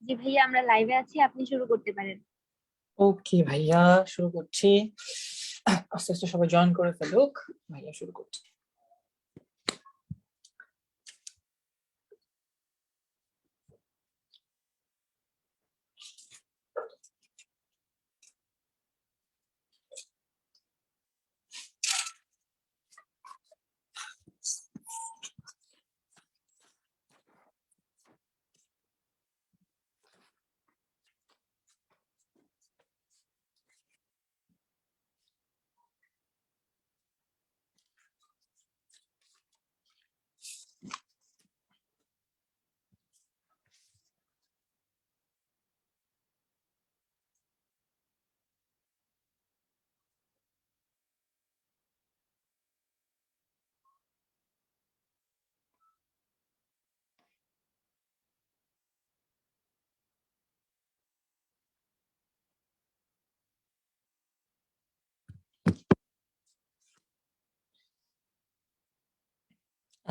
জি ভাইয়া, আমরা লাইভে আছি, আপনি শুরু করতে পারেন। ওকে ভাইয়া, শুরু করছি। আস্তে আস্তে সবাই জয়েন করে ফেলুক। ভাইয়া শুরু করছি।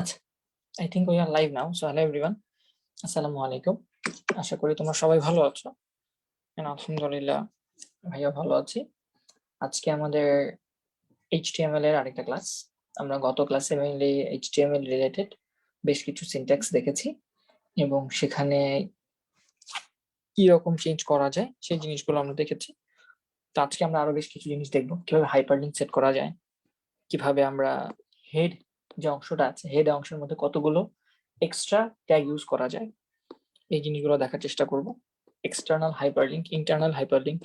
আচ্ছা, I think we are live now. So hello everyone, আসসালামু আলাইকুম। আশা করি তোমরা সবাই ভালো আছো। আলহামদুলিল্লাহ ভাইয়া ভালো আছি। আজকে আমাদের HTML এর আরেকটা ক্লাস। আমরা গত ক্লাসে মেইনলি HTML রিলেটেড বেশ কিছু সিনট্যাক্স দেখেছি এবং সেখানে কি রকম চেঞ্জ করা যায় সেই জিনিসগুলো আমরা দেখেছি। তো আজকে আমরা আরো বেশ কিছু জিনিস দেখবো, কিভাবে হাইপারলিংক সেট করা যায়, কিভাবে আমরা হেড যে অংশটা আছে হেড অংশের মধ্যে কতগুলো এক্সট্রা ট্যাগ ইউজ করা যায়, এই জিনিসগুলো দেখার চেষ্টা করব। এক্সটার্নাল হাইপারলিংক, ইন্টারনাল হাইপারলিংক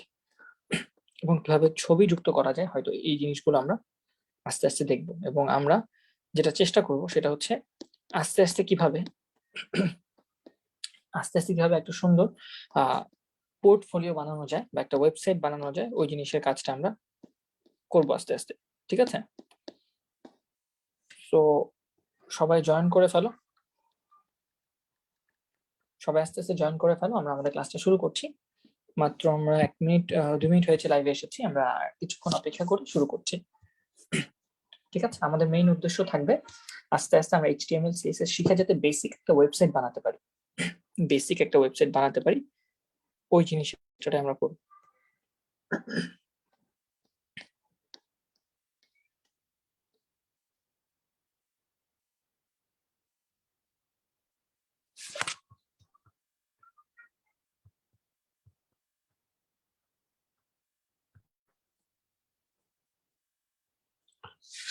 এবং কিভাবে ছবি যুক্ত করা যায়, হয়তো এই জিনিসগুলো আমরা আস্তে আস্তে দেখব। এবং আমরা যেটা চেষ্টা করব সেটা হচ্ছে আস্তে আস্তে কিভাবে একটা সুন্দর পোর্টফোলিও বানানো যায় বা একটা ওয়েবসাইট বানানো যায়, ওই জিনিসের কাজটা আমরা করবো আস্তে আস্তে। ঠিক আছে? তো সবাই জয়েন করে ফেলো, সবাই আস্তে আস্তে জয়েন করে ফেলো। আমরা আমাদের ক্লাসটা শুরু করছি। মাত্র আমরা 1 মিনিট 2 মিনিট হয়েছে লাইভে এসেছি, আমরা কিছুক্ষণ অপেক্ষা করে শুরু করছি। ঠিক আছে? আমাদের মেইন উদ্দেশ্য থাকবে আস্তে আস্তে আমরা HTML CSS শিখে যাতে বেসিক একটা ওয়েবসাইট বানাতে পারি, ওই জিনিসটা আমরা করব।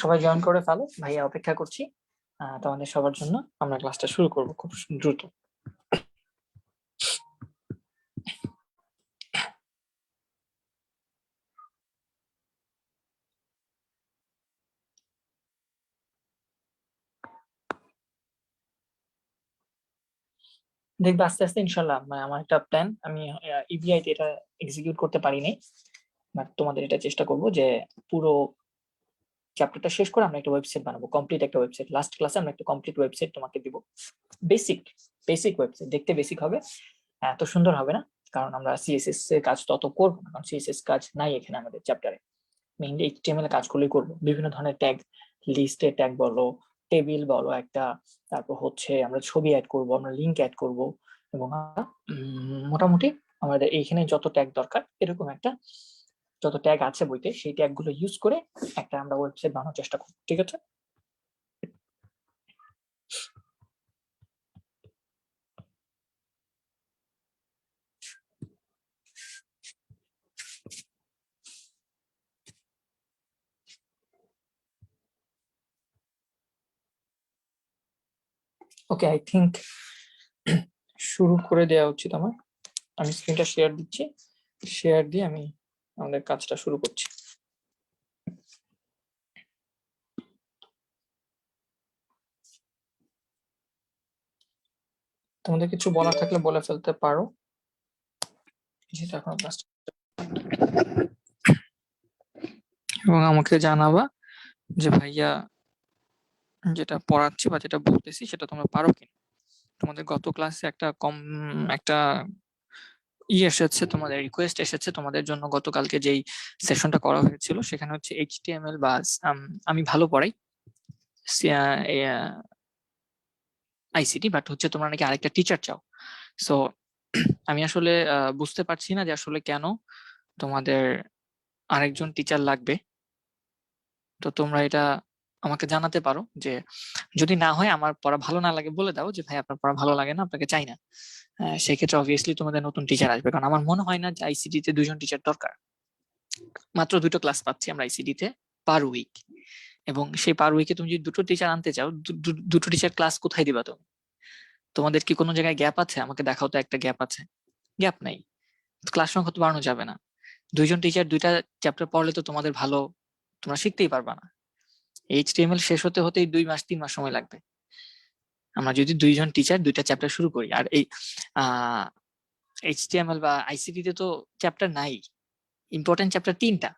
সবাই জয়েন করে ফেলো, ভাইয়া অপেক্ষা করছি তোমাদের সবার জন্য। আমরা ক্লাসটা শুরু করব খুব দ্রুত। দেখবে আস্তে আস্তে ইনশাল্লাহ আমার একটা প্ল্যান, আমি EBI তে এটা এক্সিকিউট করতে পারিনি, বাট তোমাদের এটা চেষ্টা করব যে পুরো চ্যাপ্টারটা শেষ করে আমরা একটা ওয়েবসাইট বানাবো, কমপ্লিট একটা ওয়েবসাইট। লাস্ট ক্লাসে আমরা একটা কমপ্লিট ওয়েবসাইট তোমাকে দিব। বেসিক ওয়েবসাইট, দেখতে বেসিক হবে, এত সুন্দর হবে না, কারণ আমরা CSS এর কাজ তত করবো না, কারণ CSS কাজ নাই এখানে আমাদের চ্যাপ্টারে। মেইনলি HTML এর কাজগুলোই করবো, বিভিন্ন ধরনের ট্যাগ, লিস্টের ট্যাগ বলো, টেবিল বলো একটা, তারপর হচ্ছে আমরা ছবি অ্যাড করব, আমরা লিংক অ্যাড করব, এবং মোটামুটি আমাদের এইখানে যত ট্যাগ দরকার এরকম একটা, যত ট্যাগ আছে বইতে সেই ট্যাগ গুলো ইউজ করে একটা আমরা ওয়েবসাইট বানানোর চেষ্টা করব। ঠিক আছে? ওকে, আই থিংক শুরু করে দেওয়া উচিত আমার। আমি স্ক্রিনটা শেয়ার দিচ্ছি, শেয়ার দিয়ে আমি আমাদের কাজটা শুরু করছি। তোমাদের কিছু বলার থাকলে বলে ফেলতে পারো, যেটা এখন এবং আমাকে জানাবা যে ভাইয়া যেটা পড়াচ্ছি বা যেটা বলতেছি সেটা তোমরা পারো কিনা। তোমাদের গত ক্লাসে একটা এসেছে, তোমাদের রিকোয়েস্ট এসেছে তোমাদের জন্য, গতকালকে যেই সেশনটা করা হয়েছিল সেখানে হচ্ছে HTML বা আমি ভালো পড়াই ICT, বাট হচ্ছে তোমরা নাকি আরেকটা টিচার চাও। সো আমি আসলে বুঝতে পারছি না যে আসলে কেন তোমাদের আরেকজন টিচার লাগবে। তো তোমরা এটা আমাকে জানাতে পারো যে যদি না হয়, আমার পড়া ভালো না লাগে বলে দাও যে ভাই আপনার পড়া ভালো লাগে না, আপনাকে চাই না। সেক্ষেত্রে অবভিয়াসলি তোমাদের নতুন টিচার আসবে, কারণ আমার মনে হয় না যে আইসিডি তে 2জন টিচার দরকার। মাত্র 2টো ক্লাস পাচ্ছি আমরা আইসিডি তে পার উইক, এবং সেই পার উইকে তুমি যদি 2টো টিচার আনতে চাও, 2টো টিচার ক্লাস কোথায় দিবা তুমি? তোমাদের কি কোনো জায়গায় গ্যাপ আছে? আমাকে দেখাও তো একটা গ্যাপ আছে। গ্যাপ নাই, ক্লাস সংখ্যা তো বাড়ানো যাবে না। 2জন টিচার 2টা চ্যাপ্টার পড়লে তো তোমাদের ভালো, তোমরা শিখতেই পারবা না। এইচটিএমএল শেষ হতে হতেই 2 মাস 3 মাস সময় লাগবে। আমরা যদি 2জন টিচার 2টা চ্যাপ্টার শুরু করি, আর এই এইচটিএমএল বা আইসিটি তে তো চ্যাপ্টার নাই, ইম্পর্টেন্ট চ্যাপ্টার 3টা,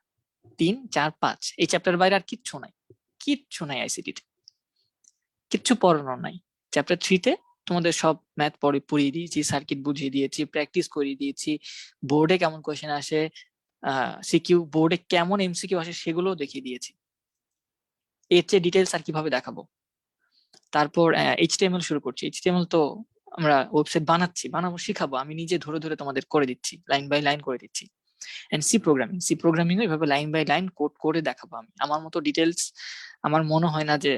3, 4, 5, এই চ্যাপ্টার বাইরে আর কিচ্ছু নাই। কিচ্ছু নাই আইসিটি তে, কিচ্ছু পড়ানোর নাই। চ্যাপ্টার 3 তে তোমাদের সব ম্যাথ পড়িয়ে দিয়েছি, সার্কিট বুঝিয়ে দিয়েছি, প্র্যাকটিস করিয়ে দিয়েছি, বোর্ডে কেমন কোয়েশ্চেন আসে, সিকিউ বোর্ডে কেমন এমসিকিউ আসে সেগুলো দেখিয়ে দিয়েছি। এর চেয়ে ডিটেলস আর কিভাবে দেখাবো? তারপর এইচটিএমএল শুরু করছি। এইচটিএমএল তো আমরা ওয়েবসাইট বানাবো, শিখাবো, আমি নিজে ধরে ধরে তোমাদের করে দিচ্ছি, লাইন বাই লাইন করে দিচ্ছি। এন্ড সি প্রোগ্রামিং এভাবে লাইন বাই লাইন কোড করে দেখাবো আমি। আমার মতো ডিটেলস আমার মনে হয় না যে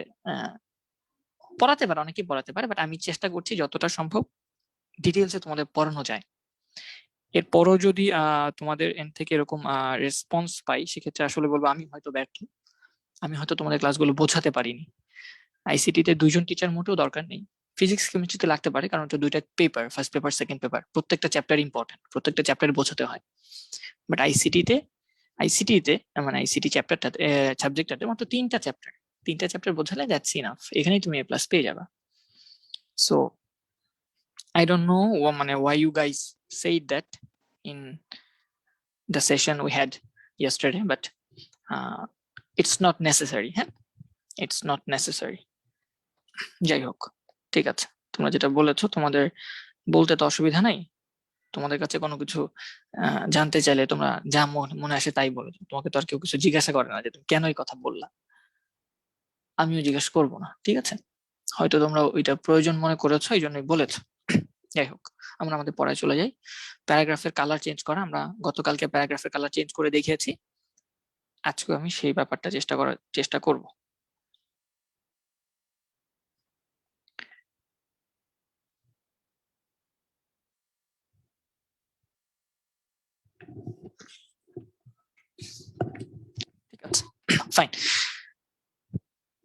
পড়াতে পারে, অনেকেই পড়াতে পারে, বাট আমি চেষ্টা করছি যতটা সম্ভব ডিটেলসে তোমাদের পড়ানো যায়। এরপরও যদি তোমাদের এন্ড থেকে এরকম রেসপন্স পাই, সেক্ষেত্রে আসলে বলবো আমি হয়তো ব্যর্থ, আমি হয়তো তোমাদের ক্লাসগুলো বোঝাতে পারিনি। আইসিটি তে 2জন টিচার মোটেও দরকার নেই। ফিজিক্স কেমিস্ট্রিতে লাগতে পারে, কারণ এটা 2টা paper, first paper second paper, প্রত্যেকটা চ্যাপ্টার ইম্পর্টেন্ট, প্রত্যেকটা চ্যাপ্টারে বোঝাতে হয়। বাট আইসিটি তে মানে আইসিটি চ্যাপ্টারটাতে সাবজেক্টটাতে মাত্র 3টা চ্যাপ্টার বোঝালে দ্যাটস ইনাফ, এখানেই তুমি A+ পেয়ে যাবা। সো I don't know মানে why you guys said that in the session we had yesterday, but it's not necessary. হ্যাঁ, it's not necessary. যাই হোক, ঠিক আছে, তোমরা যেটা বলেছো, তোমাদের বলতে তো অসুবিধা নাই। তোমাদের কাছে কোনো কিছু জানতে চাইলে তোমরা যা মনে আসে তাই বলেছো। তোমাকে তো আর কেউ কিছু জিজ্ঞাসা করে না যে তুমি কেন এই কথা বললা, আমিও জিজ্ঞাসা করবো না, ঠিক আছে? হয়তো তোমরা ওইটা প্রয়োজন মনে করেছো, এই জন্যই বলেছো। যাই হোক, আমরা আমাদের পড়ায় চলে যাই। প্যারাগ্রাফের কালার চেঞ্জ করা, আমরা গতকালকে প্যারাগ্রাফের কালার চেঞ্জ করে দেখিয়েছি, আজকে আমি সেই ব্যাপারটা চেষ্টা করব। ঠিক আছে, ফাইন।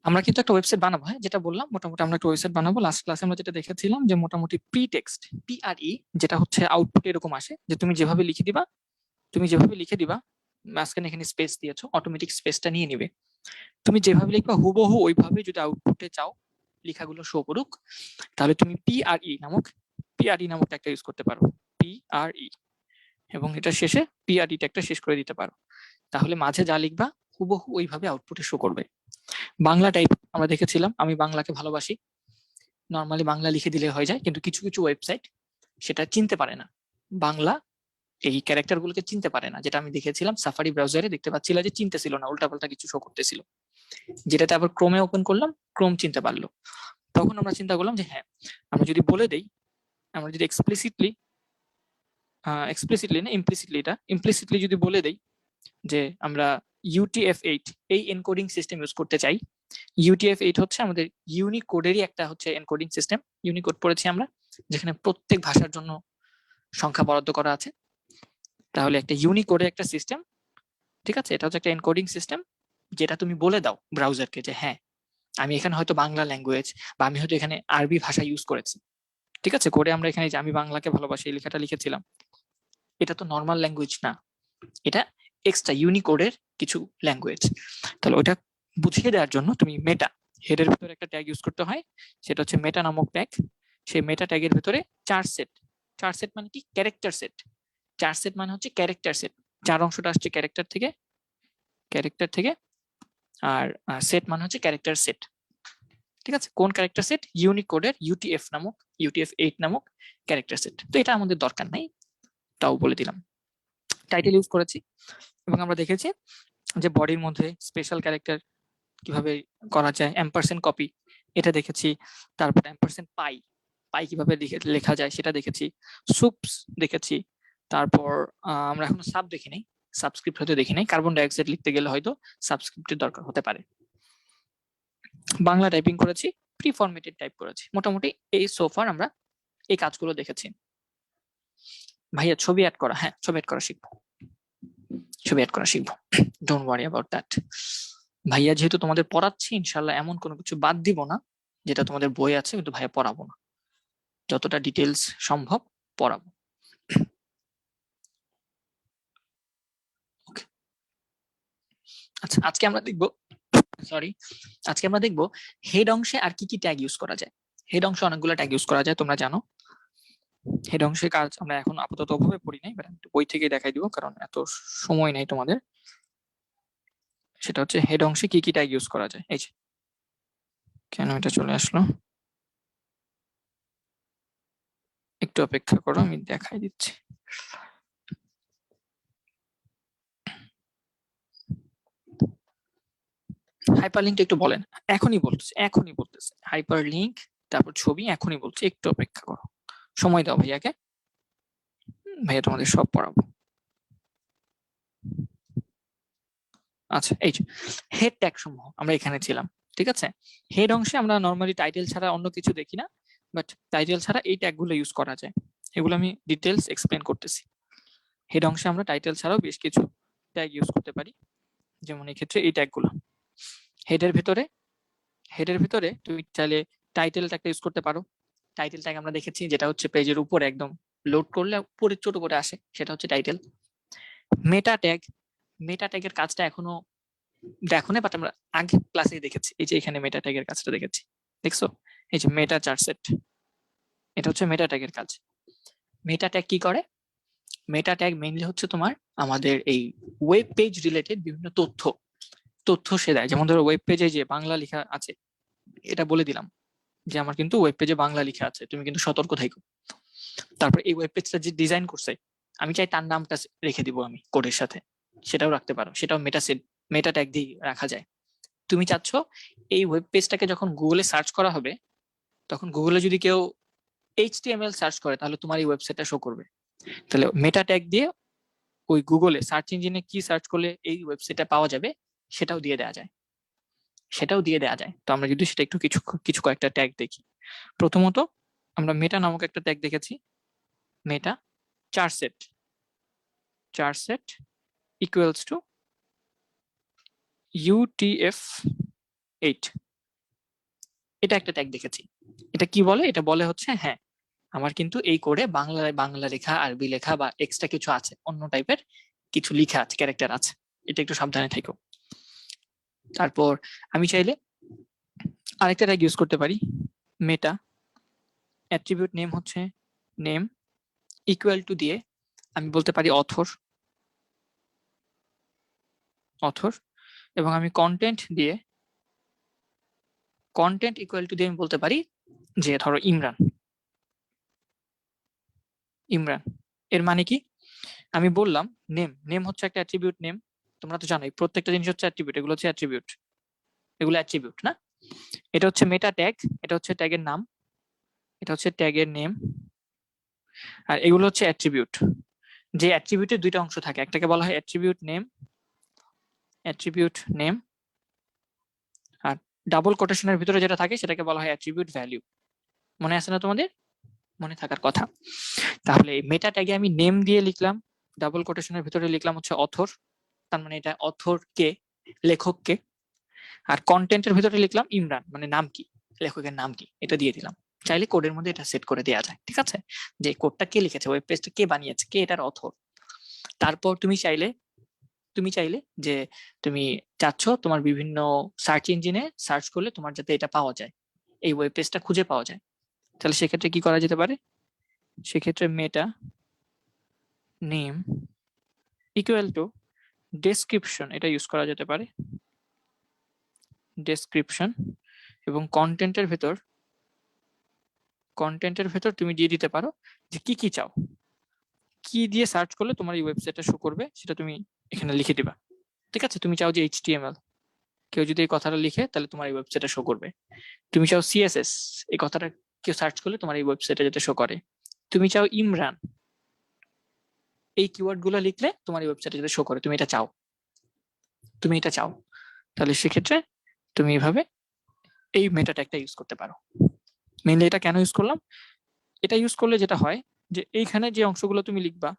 আমরা কিন্তু একটা ওয়েবসাইট বানাবো, হ্যাঁ, যেটা বললাম মোটামুটি আমরা একটা ওয়েবসাইট বানাবো। লাস্ট ক্লাসে আমরা যেটা দেখেছিলাম যে মোটামুটি প্রি টেক্সট, PRE, যেটা হচ্ছে আউটপুট এরকম আসে যে তুমি যেভাবে লিখে দিবা, মাঝখানে এখানে স্পেস দিয়েছো, অটোমেটিক স্পেসটা নিয়ে নিবে। তুমি যেভাবে লিখবা হুবহু ওইভাবে যদি আউটপুটে চাও লেখাগুলো শো করুক, তাহলে তুমি PRE নামক একটা ইউজ করতে পারো, PRE, এবং এটা শেষে PRE ট্যাগটা শেষ করে দিতে পারো। তাহলে মাঝে যা লিখবা হুবহু ওইভাবে আউটপুটে শো করবে। বাংলা টাইপ আমরা দেখেছিলাম, আমি বাংলাকে ভালোবাসি, নর্মালি বাংলা লিখে দিলে হয়ে যায়, কিন্তু কিছু কিছু ওয়েবসাইট সেটা চিনতে পারে না, বাংলা এই ক্যারেক্টার গুলোকে চিনতে পারে না, যেটা আমি দেখেছিলাম সাফারি ব্রাউজারে দেখতে পাচ্ছিল যে চিনতেছিল না, উল্টাপাল্টা কিছু শো করতেছিল, যেটাতে আবার ক্রোমে ওপেন করলাম, ক্রোম চিনতে পারলো। তখন আমরা চিন্তা করলাম যে হ্যাঁ, আমরা যদি বলে দেই, আমরা যদি এক্সপ্লিসিটলি না ইমপ্লিসিটলি যদি বলে দেই যে আমরা UTF-8 এই এনকোডিং সিস্টেম ইউজ করতে চাই। UTF-8 হচ্ছে আমাদের ইউনিকোডেরই একটা হচ্ছে এনকোডিং সিস্টেম, ইউনিকোড পড়েছি আমরা, যেখানে প্রত্যেক ভাষার জন্য সংখ্যা বরাদ্দ করা আছে। তাহলে একটা ইউনিকোডের একটা সিস্টেম, ঠিক আছে, এটা হচ্ছে একটা এনকোডিং সিস্টেম, যেটা তুমি বলে দাও ব্রাউজারকে যে হ্যাঁ আমি এখানে হয়তো বাংলা ল্যাঙ্গুয়েজ বা আমি হয়তো এখানে আরবি ভাষা ইউজ করেছি, ঠিক আছে, করে আমরা এখানে যে আমি বাংলাকে ভালোবাসি এই লেখাটা লিখেছিলাম, এটা তো নর্মাল ল্যাঙ্গুয়েজ না, এটা এক্সট্রা ইউনিকোডের কিছু ল্যাঙ্গুয়েজ। তাহলে ওটা বুঝিয়ে দেওয়ার জন্য তুমি মেটা হেডের ভিতরে একটা ট্যাগ ইউজ করতে হয়, সেটা হচ্ছে মেটা নামক ট্যাগ। সেই মেটা ট্যাগের ভিতরে 4 সেট মানে কি? Character set. 4 সেট মানে হচ্ছে ক্যারেক্টার সেট, 4 অংশটা আসছে ক্যারেক্টার থেকে, আর সেট মানে হচ্ছে ক্যারেক্টার সেট, ঠিক আছে। কোন ক্যারেক্টার সেট? ইউনিকোডের UTF-8 নামক ক্যারেক্টার সেট। তো এটা আমাদের দরকার নাই, তাও বলে দিলাম। টাইটেল ইউজ করেছি, এবং আমরা দেখেছি যে বডির মধ্যে স্পেশাল ক্যারেক্টার কিভাবে করা যায়, এম্পারসেন্ট কপি, এটা দেখেছি। তারপর এম্পারসেন্ট পাই পাই কিভাবে লেখা যায় সেটা দেখেছি, সুপস দেখেছি, তারপর আমরা এখনো সাব দেখি নাই, সাবস্ক্রিপ্ট হয়তো দেখি নাই, কার্বন ডাইঅক্সাইড লিখতে গেলে হয়তো সাবস্ক্রিপ্টের দরকার হতে পারে। বাংলা টাইপিং করেছি, প্রি ফরম্যাটেড টাইপ করেছি, মোটামুটি এই সোফার আমরা এই কাজগুলো দেখেছি। ভাইয়া ছবি অ্যাড করা, হ্যাঁ ছবি অ্যাড করা শিখবো, ছবি অ্যাড করা শিখবো, ডোন্ট ওয়ারি অ্যাবাউট দ্যাট। ভাইয়া যেহেতু তোমাদের পড়াচ্ছি, ইনশাল্লাহ এমন কোনো কিছু বাদ দিব না যেটা তোমাদের বই আছে কিন্তু ভাইয়া পড়াবো না, যতটা ডিটেলস সম্ভব পড়াবো। আচ্ছা, আজকে আমরা দেখবো হেড অংশে আর কি কি ট্যাগ ইউজ করা যায়। হেড অংশে অনেকগুলো ট্যাগ ইউজ করা যায়, তোমরা জানো। হেড অংশের কাজ আমরা এখন আপাতত ওভাবে পড়ি নাই, বই থেকে দেখাই দিব কারণ এত সময় নাই তোমাদের। সেটা হচ্ছে হেড অংশে কি কি ট্যাগ ইউজ করা যায়। এই যে কেন এটা চলে আসলো, একটু অপেক্ষা করো, আমি দেখাই দিচ্ছি। হাইপার লিঙ্কটা একটু বলেন, এখনই বলতেছে হাইপার লিঙ্ক, তারপর ছবি, এখনই বলছি, একটু অপেক্ষা করো, সময় দাও ভাইয়াকে, ভাইয়া তোমাদের সব পড়াবো। আচ্ছা, এই যে হেড ট্যাগ সমূহ আমরা এখানে ছিলাম, ঠিক আছে। হেড অংশে আমরা নর্মালি টাইটেল ছাড়া অন্য কিছু দেখি না, বাট টাইটেল ছাড়া এই ট্যাগগুলো ইউজ করা যায়, এগুলো আমি ডিটেলস এক্সপ্লেন করতেছি। হেড অংশে আমরা টাইটেল ছাড়াও বেশ কিছু ট্যাগ ইউজ করতে পারি, যেমন এই ক্ষেত্রে এই ট্যাগগুলো। হেডের ভিতরে তুমি চাইলে টাইটেল ট্যাগটা ইউজ করতে পারো। টাইটেল ট্যাগ আমরা দেখেছি যেটা হচ্ছে পেজের উপরে একদম লোড করলে উপরে ছোট করে আসে, সেটা হচ্ছে টাইটেল। মেটা ট্যাগের কাজটা এখনো দেখো না, বাট আমরা আগে ক্লাসে দেখেছি, এই যে এখানে মেটা ট্যাগের কাজটা দেখেছি, দেখছো, এই যে মেটা চার্টসেট, এটা হচ্ছে মেটা ট্যাগের কাজ। মেটা ট্যাগ কি করে? মেটা ট্যাগ মেইনলি হচ্ছে তোমার আমাদের এই ওয়েব পেজ রিলেটেড বিভিন্ন তথ্য সে দেয়। যেমন ধরো ওয়েব পেজে যে বাংলা লেখা আছে, এটা বলে দিলাম যে আমার কিন্তু ওয়েব পেজে বাংলা লেখা আছে, তুমি কিন্তু সতর্ক থাকো। তারপর এই ওয়েব পেজটা যে ডিজাইন করছে, আমি চাই তার নামটা রেখে দিব আমি কোডের সাথে, সেটাও রাখতে পারো, সেটাও মেটা ট্যাগ দিয়ে রাখা যায়। তুমি চাচ্ছ এই ওয়েব পেজটাকে যখন গুগলে সার্চ করা হবে, তখন গুগলে যদি কেউ HTML সার্চ করে তাহলে তোমার এই ওয়েবসাইটটা শো করবে। তাহলে মেটা ট্যাগ দিয়ে ওই গুগলে সার্চ ইঞ্জিনে কি সার্চ করলে এই ওয়েবসাইটটা পাওয়া যাবে সেটাও দিয়ে দেওয়া যায়। তো আমরা যদি সেটা একটু কিছু কয়েকটা ট্যাগ দেখি। প্রথমত আমরা মেটা নামক একটা ট্যাগ দেখেছি, মেটা চার্টসেট ইকুয়ালস টু UTF-8, এটা একটা ট্যাগ দেখেছি। এটা কি বলে? এটা বলে হচ্ছে হ্যাঁ আমার কিন্তু এই কোডে বাংলা লেখা, আরবি লেখা বা এক্সট্রা কিছু আছে, অন্য টাইপের কিছু লেখা আছে, ক্যারেক্টার আছে, এটা একটু সাবধানে থেকো। তারপর আমি চাইলে আরেকটা ট্যাগ ইউজ করতে পারি, মেটা অ্যাট্রিবিউট নেম হচ্ছে নেম ইকুয়াল টু দিয়ে আমি বলতে পারি অথর, এবং আমি কন্টেন্ট ইকুয়াল টু দিয়ে আমি বলতে পারি যে ধরো ইমরান। এর মানে কি? আমি বললাম নেম হচ্ছে একটা অ্যাট্রিবিউট নেম, তোমরা তো জানোই প্রত্যেকটা জিনিস হচ্ছে অ্যাট্রিবিউট, এগুলো হচ্ছে অ্যাট্রিবিউট না। এটা হচ্ছে মেটা ট্যাগ, এটা হচ্ছে ট্যাগের নাম, এটা হচ্ছে ট্যাগের নেম, আর এগুলো হচ্ছে অ্যাট্রিবিউট। যে অ্যাট্রিবিউটের দুইটা অংশ থাকে, একটাকে বলা হয় অ্যাট্রিবিউট নেম, আর ডাবল কোটেশনের ভিতরে যেটা থাকে সেটাকে বলা হয় অ্যাট্রিবিউট ভ্যালু। মনে আছে না তোমাদের? মনে থাকার কথা। তাহলে এই মেটা ট্যাগে আমি নেম দিয়ে লিখলাম, ডাবল কোটেশনের ভিতরে লিখলাম হচ্ছে অথর, তার মানে এটা অথর কে, লেখক কে। আর কন্টেন্টের ভিতরে লিখলাম ইমরান, মানে নাম কি, লেখকের নাম কি, এটা দিয়ে দিলাম। চাইলে কোডের মধ্যে এটা সেট করে দেওয়া যায়, ঠিক আছে, যে কোডটা কে লিখেছে, ওয়েব পেজটা কে বানিয়েছে, কে এটার অথর। তারপর তুমি চাইলে যে তুমি চাচ্ছ তোমার বিভিন্ন সার্চ ইঞ্জিনে সার্চ করলে তোমার যাতে এটা পাওয়া যায়, এই ওয়েব পেজটা খুঁজে পাওয়া যায়, তাহলে সেক্ষেত্রে কি করা যেতে পারে? সেক্ষেত্রে মেটা নেম ইকুয়াল টু ডেসক্রিপশন, এটা ইউজ করা যেতে পারে, ডেসক্রিপশন। এবং কন্টেন্টের ভেতর তুমি দিয়ে দিতে পারো যে কি চাও, কি দিয়ে সার্চ করলে তোমার এই ওয়েবসাইটটা শো করবে সেটা তুমি এখানে লিখে দিবা, ঠিক আছে। তুমি চাও যে HTML, কেউ যদি এই কথাটা লিখে তাহলে তোমার এই ওয়েবসাইটটা শো করবে। তুমি চাও CSS, এই কথাটা কেউ সার্চ করলে তোমার এই ওয়েবসাইটে যেটা শো করে। তুমি চাও ইমরান, এই কিওয়ার্ড গুলো লিখলে তোমার এই ওয়েবসাইটে যেটা শো করে, তুমি এটা চাও, তাহলে সেক্ষেত্রে তুমি এইভাবে এই মেটা ট্যাগটা ইউজ করতে পারো। মেইনলি এটা কেন ইউজ করলাম, এটা ইউজ করলে যেটা হয় যে এইখানে যে অংশগুলো তুমি লিখবা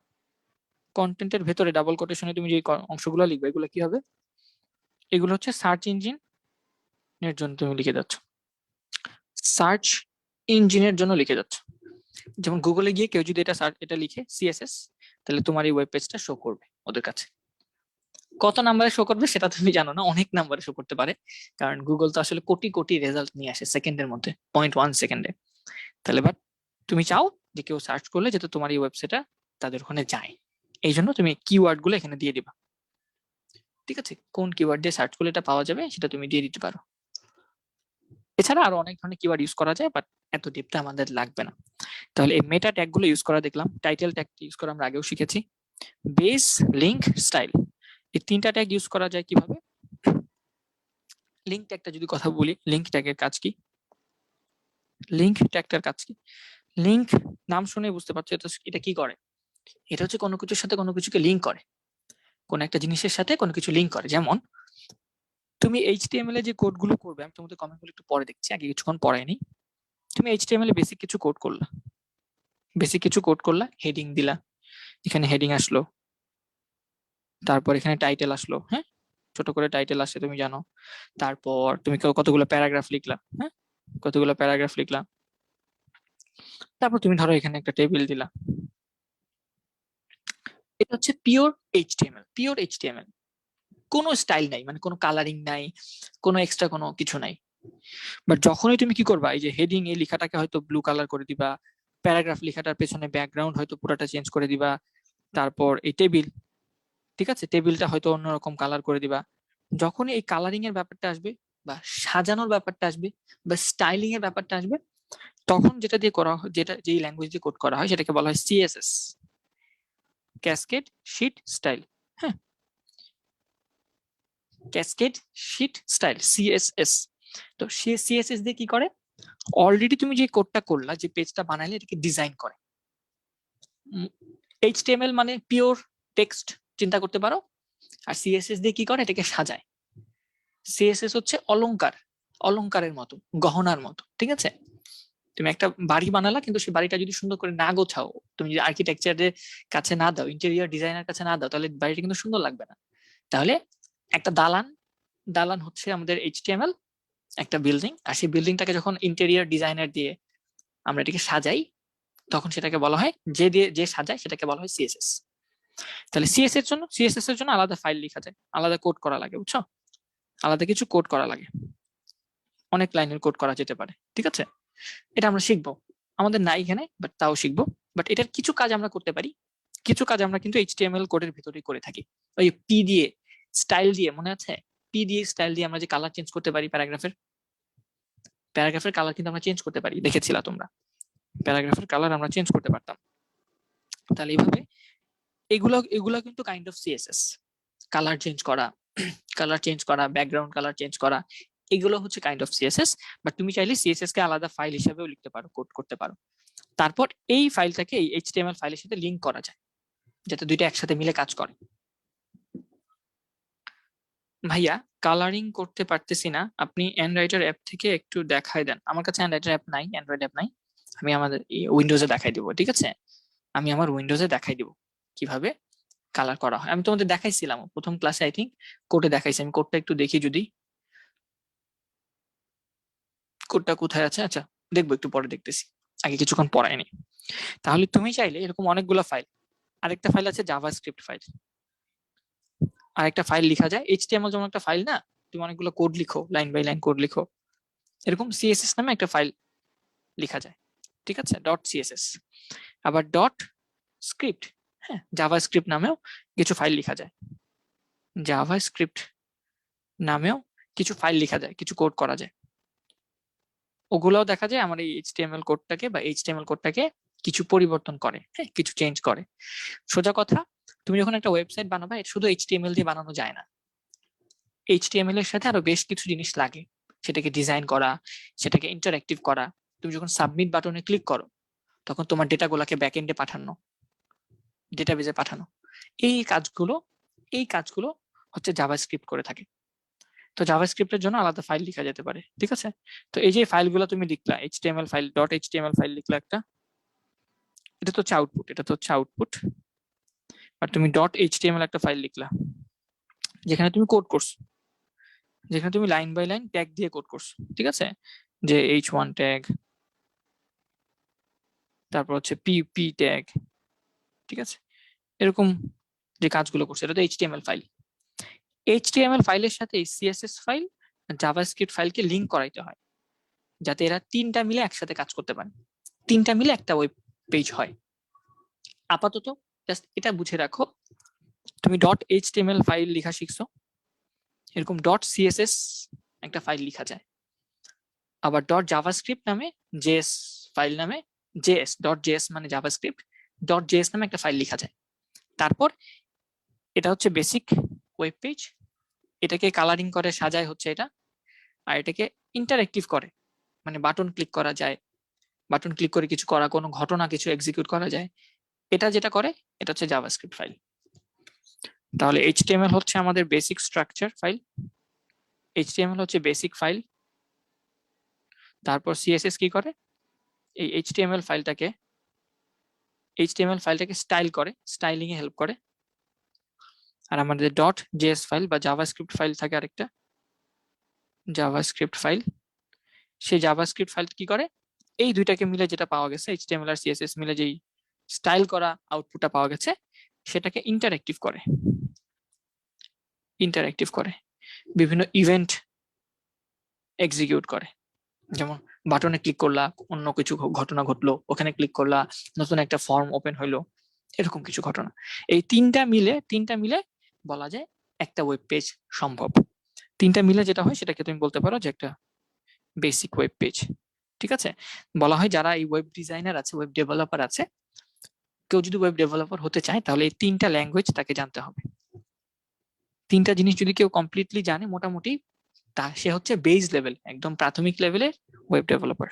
কন্টেন্টের ভেতরে ডাবল কোটেশনে তুমি যে অংশগুলো লিখবে এগুলো কি হবে, এগুলো হচ্ছে সার্চ ইঞ্জিনের জন্য তুমি লিখে যাচ্ছ, সার্চ ইঞ্জিনের জন্য লিখে যাচ্ছ। যেমন গুগলে গিয়ে কেউ যদি এটা লিখে সিএসএস, তাহলে তোমার এই ওয়েব পেজটা শো করবে ওদের কাছে। কত নাম্বারে শো করবে সেটা তুমি জানো না, অনেক নাম্বারে শো করতে পারে, কারণ গুগল তো আসলে কোটি কোটি রেজাল্ট নিয়ে আসে সেকেন্ডের মধ্যে, 0.1 সেকেন্ডে। তাহলে বাট তুমি চাও যে কেউ সার্চ করলে যাতে তোমার এই ওয়েবসাইটটা তাদের ওখানে যায়, এই জন্য তুমি কিওয়ার্ড গুলো এখানে দিয়ে দিবা। ঠিক আছে, কোন কিওয়ার্ড দিয়ে সার্চ করলে এটা পাওয়া যাবে সেটা তুমি দিয়ে দিতে পারো। এছাড়া আরো অনেক ধরনের কিওয়ার্ড ইউজ করা যায়, বাট এত ডিপটা আমাদের লাগবে না। তাহলে এই মেটা ট্যাগ গুলো ইউজ করা দেখলাম, টাইটেল ট্যাগ ইউজ করা আমরা আগেও শিখেছি, বেস, লিংক, স্টাইল, এই তিনটা ট্যাগ ইউজ করা যায় কিভাবে। লিংক ট্যাগটা যদি কথা বলি, লিংক ট্যাগের কাজ কি, লিংক ট্যাগটার কাজ কি, লিংক নাম শুনে বুঝতে পারছো এটা কি করে, এটা হচ্ছে কোনো কিছুর সাথে কোনো কিছুকে লিংক করে, কোন একটা জিনিসের সাথে কোনো কিছু লিংক করে। যেমন তুমি এইচটিএমএল এ যে কোডগুলো করবে, আমি তোমাদের কমেন্টগুলো একটু পরে দেখছি, আগে কিছুক্ষণ পড়াইনি। তুমি এইচটিএমএল এ বেসিক কিছু কোড করলা, হেডিং দিলা, এখানে হেডিং আসলো, তারপর এখানে টাইটেল আসলো, হ্যাঁ ছোট করে টাইটেল আসে তুমি জানো, তারপর তুমি কতগুলো প্যারাগ্রাফ লিখলা, হ্যাঁ কতগুলো প্যারাগ্রাফ লিখলা, তারপর তুমি ধরো এখানে একটা টেবিল দিলা। এটা হচ্ছে পিওর এইচটিএমএল, কোনো স্টাইল নাই, মানে কোনো কালারিং নাই, কোনো এক্সট্রা কোনো কিছু নাই। বাট যখনই তুমি কি করবা, এই যে হেডিং এই লেখাটাকে হয়তো ব্লু কালার করে দিবা, প্যারাগ্রাফ লেখাটার পেছনে ব্যাকগ্রাউন্ড হয়তো পুরোটা চেঞ্জ করে দিবা, তারপর এই টেবিল, ঠিক আছে টেবিলটা হয়তো অন্যরকম কালার করে দিবা। যখনই এই কালারিং এর ব্যাপারটা আসবে বা সাজানোর ব্যাপারটা আসবে বা স্টাইলিং এর ব্যাপারটা আসবে, তখন যেটা দিয়ে করা হয়, যেটা যেই ল্যাঙ্গুয়েজ দিয়ে কোড করা হয় সেটাকে বলা হয় সিএসএস, ক্যাসকেড শিট স্টাইল। হ্যাঁ, ক্যাসকেড শিট স্টাইল, সিএসএস। তো সে সিএসএস দিয়ে কি করে, অলরেডি তুমি যে কোডটা করলা, যে পেজটা বানাইলে, এটাকে ডিজাইন করে। এইচটিএমএল মানে পিওর টেক্সট চিন্তা করতে পারো, আর সিএসএস দিয়ে কি করে, এটাকে সাজায়। সিএসএস হচ্ছে অলংকারের মতো, গহনার মতো, ঠিক আছে। তুমি একটা বাড়ি বানালা, কিন্তু সেই বাড়িটা যদি সুন্দর করে না গোছাও, তুমি যদি আর্কিটেকচারের কাছে না দাও, ইন্টেরিয়র ডিজাইনার কাছে না দাও, তাহলে বাড়িটা কিন্তু সুন্দর লাগবে না। তাহলে একটা দালান হচ্ছে আমাদের এইচটিএমএল, একটা বিল্ডিং, আর সেই বিল্ডিংটাকে যখন ইন্টেরিয়র ডিজাইনার দিয়ে আমরা এটাকে সাজাই, তখন সেটাকে বলা হয়, যে সাজায় সেটাকে বলা হয় সিএসএস। তাহলে সিএসএস এর জন্য আলাদা ফাইল লেখা যায়, আলাদা কোড করা লাগে, বুঝছো, আলাদা কিছু কোড করা লাগে, অনেক লাইনের কোড করা যেতে পারে, ঠিক আছে। এটা আমরা শিখবো, আমাদের নাই এখানে, বাট তাও শিখবো। বাট এটার কিছু কাজ আমরা করতে পারি, কিছু কাজ আমরা কিন্তু এইচটিএমএল কোডের ভিতরেই করে থাকি। ওই পি দিয়ে স্টাইল দিয়ে, মনে আছে, পি দিয়ে স্টাইল দিয়ে আমরা যে কালার চেঞ্জ করতে পারি, প্যারাগ্রাফের কালার কিন্তু আমরা চেঞ্জ করতে পারি, দেখেছিলা তোমরা, প্যারাগ্রাফের কালার আমরা চেঞ্জ করতে পারতাম। তাহলে এইভাবে এগুলো কিন্তু kind of CSS, colour change করা, ব্যাকগ্রাউন্ড কালার চেঞ্জ করা, এগুলো হচ্ছে কাইন্ড অফ সিএসএস। বাট তুমি চাইলে সিএসএস কে আলাদা ফাইল হিসেবেও লিখতে পারো, কোড করতে পারো। তারপর এই ফাইলটাকে এই এইচটিএমএল ফাইলের সাথে লিংক করা যায়, যাতে দুইটা একসাথে মিলে কাজ করে। ভাইয়া কালারিং করতে পারতেছি না, আপনি অ্যান্ড্রয়েডের অ্যাপ থেকে একটু দেখাই দেন। আমার কাছে অ্যান্ড্রয়েড অ্যাপ নাই, আমি আমাদের উইন্ডোজে দেখাই দিব, ঠিক আছে, আমি আমার উইন্ডোজে দেখাই দিব কিভাবে কালার করা হয়। আমি তোমাদের দেখাইছিলাম প্রথম ক্লাসে, আই থিঙ্ক কোডে দেখাইছি, আমি কোডটা একটু দেখি, যদি কোডটা কোথায় আছে, আচ্ছা দেখবো একটু পরে, দেখতেছি, আগে কিছুক্ষণ পড়ায়নি। তাহলে তুমি চাইলে এরকম অনেকগুলো ফাইল, আরেকটা ফাইল আছে জাভাস্ক্রিপ্ট ফাইল, আরেকটা ফাইল লিখা যায় এইচটিএমএল যেমন একটা ফাইল না, তুমি অনেকগুলো কোড লিখো, লাইন বাই লাইন কোড লিখো, এরকম সিএসএস নামে একটা ফাইল লিখা যায়, ঠিক আছে, ডট সিএসএস। আবার ডট স্ক্রিপ্ট, হ্যাঁ জাভাস্ক্রিপ্ট নামেও কিছু ফাইল লিখা যায়, জাভাস্ক্রিপ্ট নামেও কিছু ফাইল লিখা যায়, কিছু কোড করা যায়, ওগুলোও দেখা যায় আমার এই এইচটিএমএল কোডটাকে কিছু পরিবর্তন করে, হ্যাঁ কিছু চেঞ্জ করে। সোজা কথা, তুমি যখন একটা ওয়েবসাইট বানাবা, এটা শুধু এইচটিএমএল দিয়ে বানানো যায় না, এইচটিএমএল এর সাথে আরো বেশ কিছু জিনিস লাগে, সেটাকে ডিজাইন করা, সেটাকে ইন্টারঅ্যাক্টিভ করা, তুমি যখন সাবমিট বাটনে ক্লিক করো তখন তোমার ডেটাগুলোকে ব্যাকএন্ডে পাঠানো, ডেটাবেজে পাঠানো, এই কাজগুলো হচ্ছে জাভাস্ক্রিপ্ট করে থাকে। তো জাভাস্ক্রিপ্টের জন্য আলাদা ফাইল লেখা যেতে পারে, ঠিক আছে? তো এই যে ফাইলগুলো তুমি লিখলা, এইচটিএমএল ফাইল, .html ফাইল লিখলা একটা, এটা তো হচ্ছে আউটপুট। আর তুমি .html একটা ফাইল লিখলা যেখানে তুমি কোড করছো, যেখানে তুমি লাইন বাই লাইন ট্যাগ দিয়ে কোড করছো, ঠিক আছে? যে h1 ট্যাগ, তারপর হচ্ছে p ট্যাগ, ঠিক আছে? এরকম যে কাজগুলো করছে এটা তো এইচটিএমএল ফাইল। এইচটিএমএল ফাইলের সাথে এই সিএসএস ফাইল, জাভাস্ক্রিপ্ট ফাইলকে লিংক করাইতে হয় যাতে এরা তিনটা মিলে একসাথে কাজ করতে পারে, তিনটা মিলে একটা ওয়েব পেজ হয়। আপাতত জাস্ট এটা বুঝে রাখো, তুমি .html ফাইল লেখা শিখছো, এরকম .css একটা ফাইল লেখা যায়, আবার .javascript নামে js ফাইল নামে js মানে জাভাস্ক্রিপ্ট, .js নামে একটা ফাইল লেখা যায়। তারপর এটা হচ্ছে বেসিক ওয়েব পেজ, এটাকে কালারিং করে সাজায় হচ্ছে এটা, আর এটাকে ইন্টারঅ্যাক্টিভ করে, মানে বাটন ক্লিক করা যায়, বাটন ক্লিক করে কিছু করা, কোনো ঘটনা কিছু এক্সিকিউট করা যায়, এটা যেটা করে এটা হচ্ছে জাভাস্ক্রিপ্ট ফাইল। তাহলে এইচটিএমএল হচ্ছে আমাদের বেসিক স্ট্রাকচার ফাইল, এইচটিএমএল হচ্ছে বেসিক ফাইল। তারপর সিএসএস কি করে, এই এইচটিএমএল ফাইলটাকে স্টাইল করে, স্টাইলিং এ হেল্প করে। আর আমাদের .js ফাইল বা জাভাস্ক্রিপ্ট ফাইল থাকে আরেকটা, জাভাস্ক্রিপ্ট ফাইল। সেই জাভাস্ক্রিপ্ট ফাইল কি করে, এই দুইটাকে মিলে যেটা পাওয়া গেছে, এইচটিএমএল আর সিএসএস মিলে যেই স্টাইল করা আউটপুটটা পাওয়া গেছে সেটাকে ইন্টারঅ্যাক্টিভ করে, বিভিন্ন ইভেন্ট এক্সিকিউট করে। যেমন বাটনে ক্লিক করলা, অন্য কিছু ঘটনা ঘটলো, ওখানে ক্লিক করলা, নতুন একটা ফর্ম ওপেন হইলো, এরকম কিছু ঘটনা। এই তিনটা মিলে বলা যায় একটা ওয়েব পেজ সম্ভব। তিনটা মিলে যেটা হয় সেটাকে তুমি বলতে পারো যে একটা বেসিক ওয়েব পেজ, ঠিক আছে? বলা হয় যারা এই ওয়েব ডিজাইনার আছে, ওয়েব ডেভেলপার আছে, কেউ যদি ওয়েব ডেভেলপার হতে চায় তাহলে এই তিনটা ল্যাঙ্গুয়েজ তাকে জানতে হবে। তিনটা জিনিস যদি কেউ কমপ্লিটলি জানে মোটামুটি, তা সে হচ্ছে বেস লেভেল, একদম প্রাথমিক লেভেলের ওয়েব ডেভেলপার।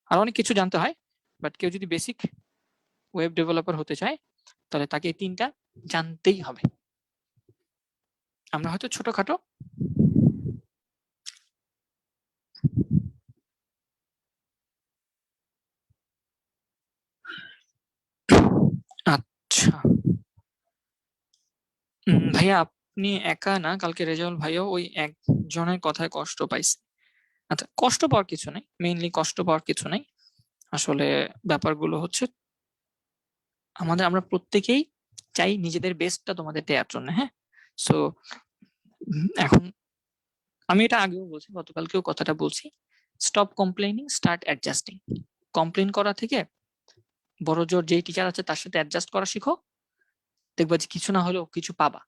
আর অনেক কিছু জানতে হয়, বাট কেউ যদি বেসিক ওয়েব ডেভেলপার হতে চায় তাহলে তাকে এই তিনটা জানতেই হবে। আমরা হয়তো ছোটখাটো আচ্ছা ভাইয়া, আপনি একা না, কালকে রেজাউল ভাইও ওই একজনের কথায় কষ্ট পাইছে। আচ্ছা, কষ্ট পাওয়ার কিছু নাই, মেইনলি কষ্ট পাওয়ার কিছু নাই। আসলে ব্যাপারগুলো হচ্ছে আমরা প্রত্যেকেই চাই নিজেদের বেস্টটা তোমাদের দেওয়ার জন্য, হ্যাঁ? সো এখন আমি এটা আগেও বলছি, গতকালকেও কথাটা বলছি, stop complaining, start adjusting. Complain করা থেকে বড় জোর যেই টিচার আছে তার সাথে অ্যাডজাস্ট করা শিখো, দেখবা যে কিছু না হলেও কিছু পাবা।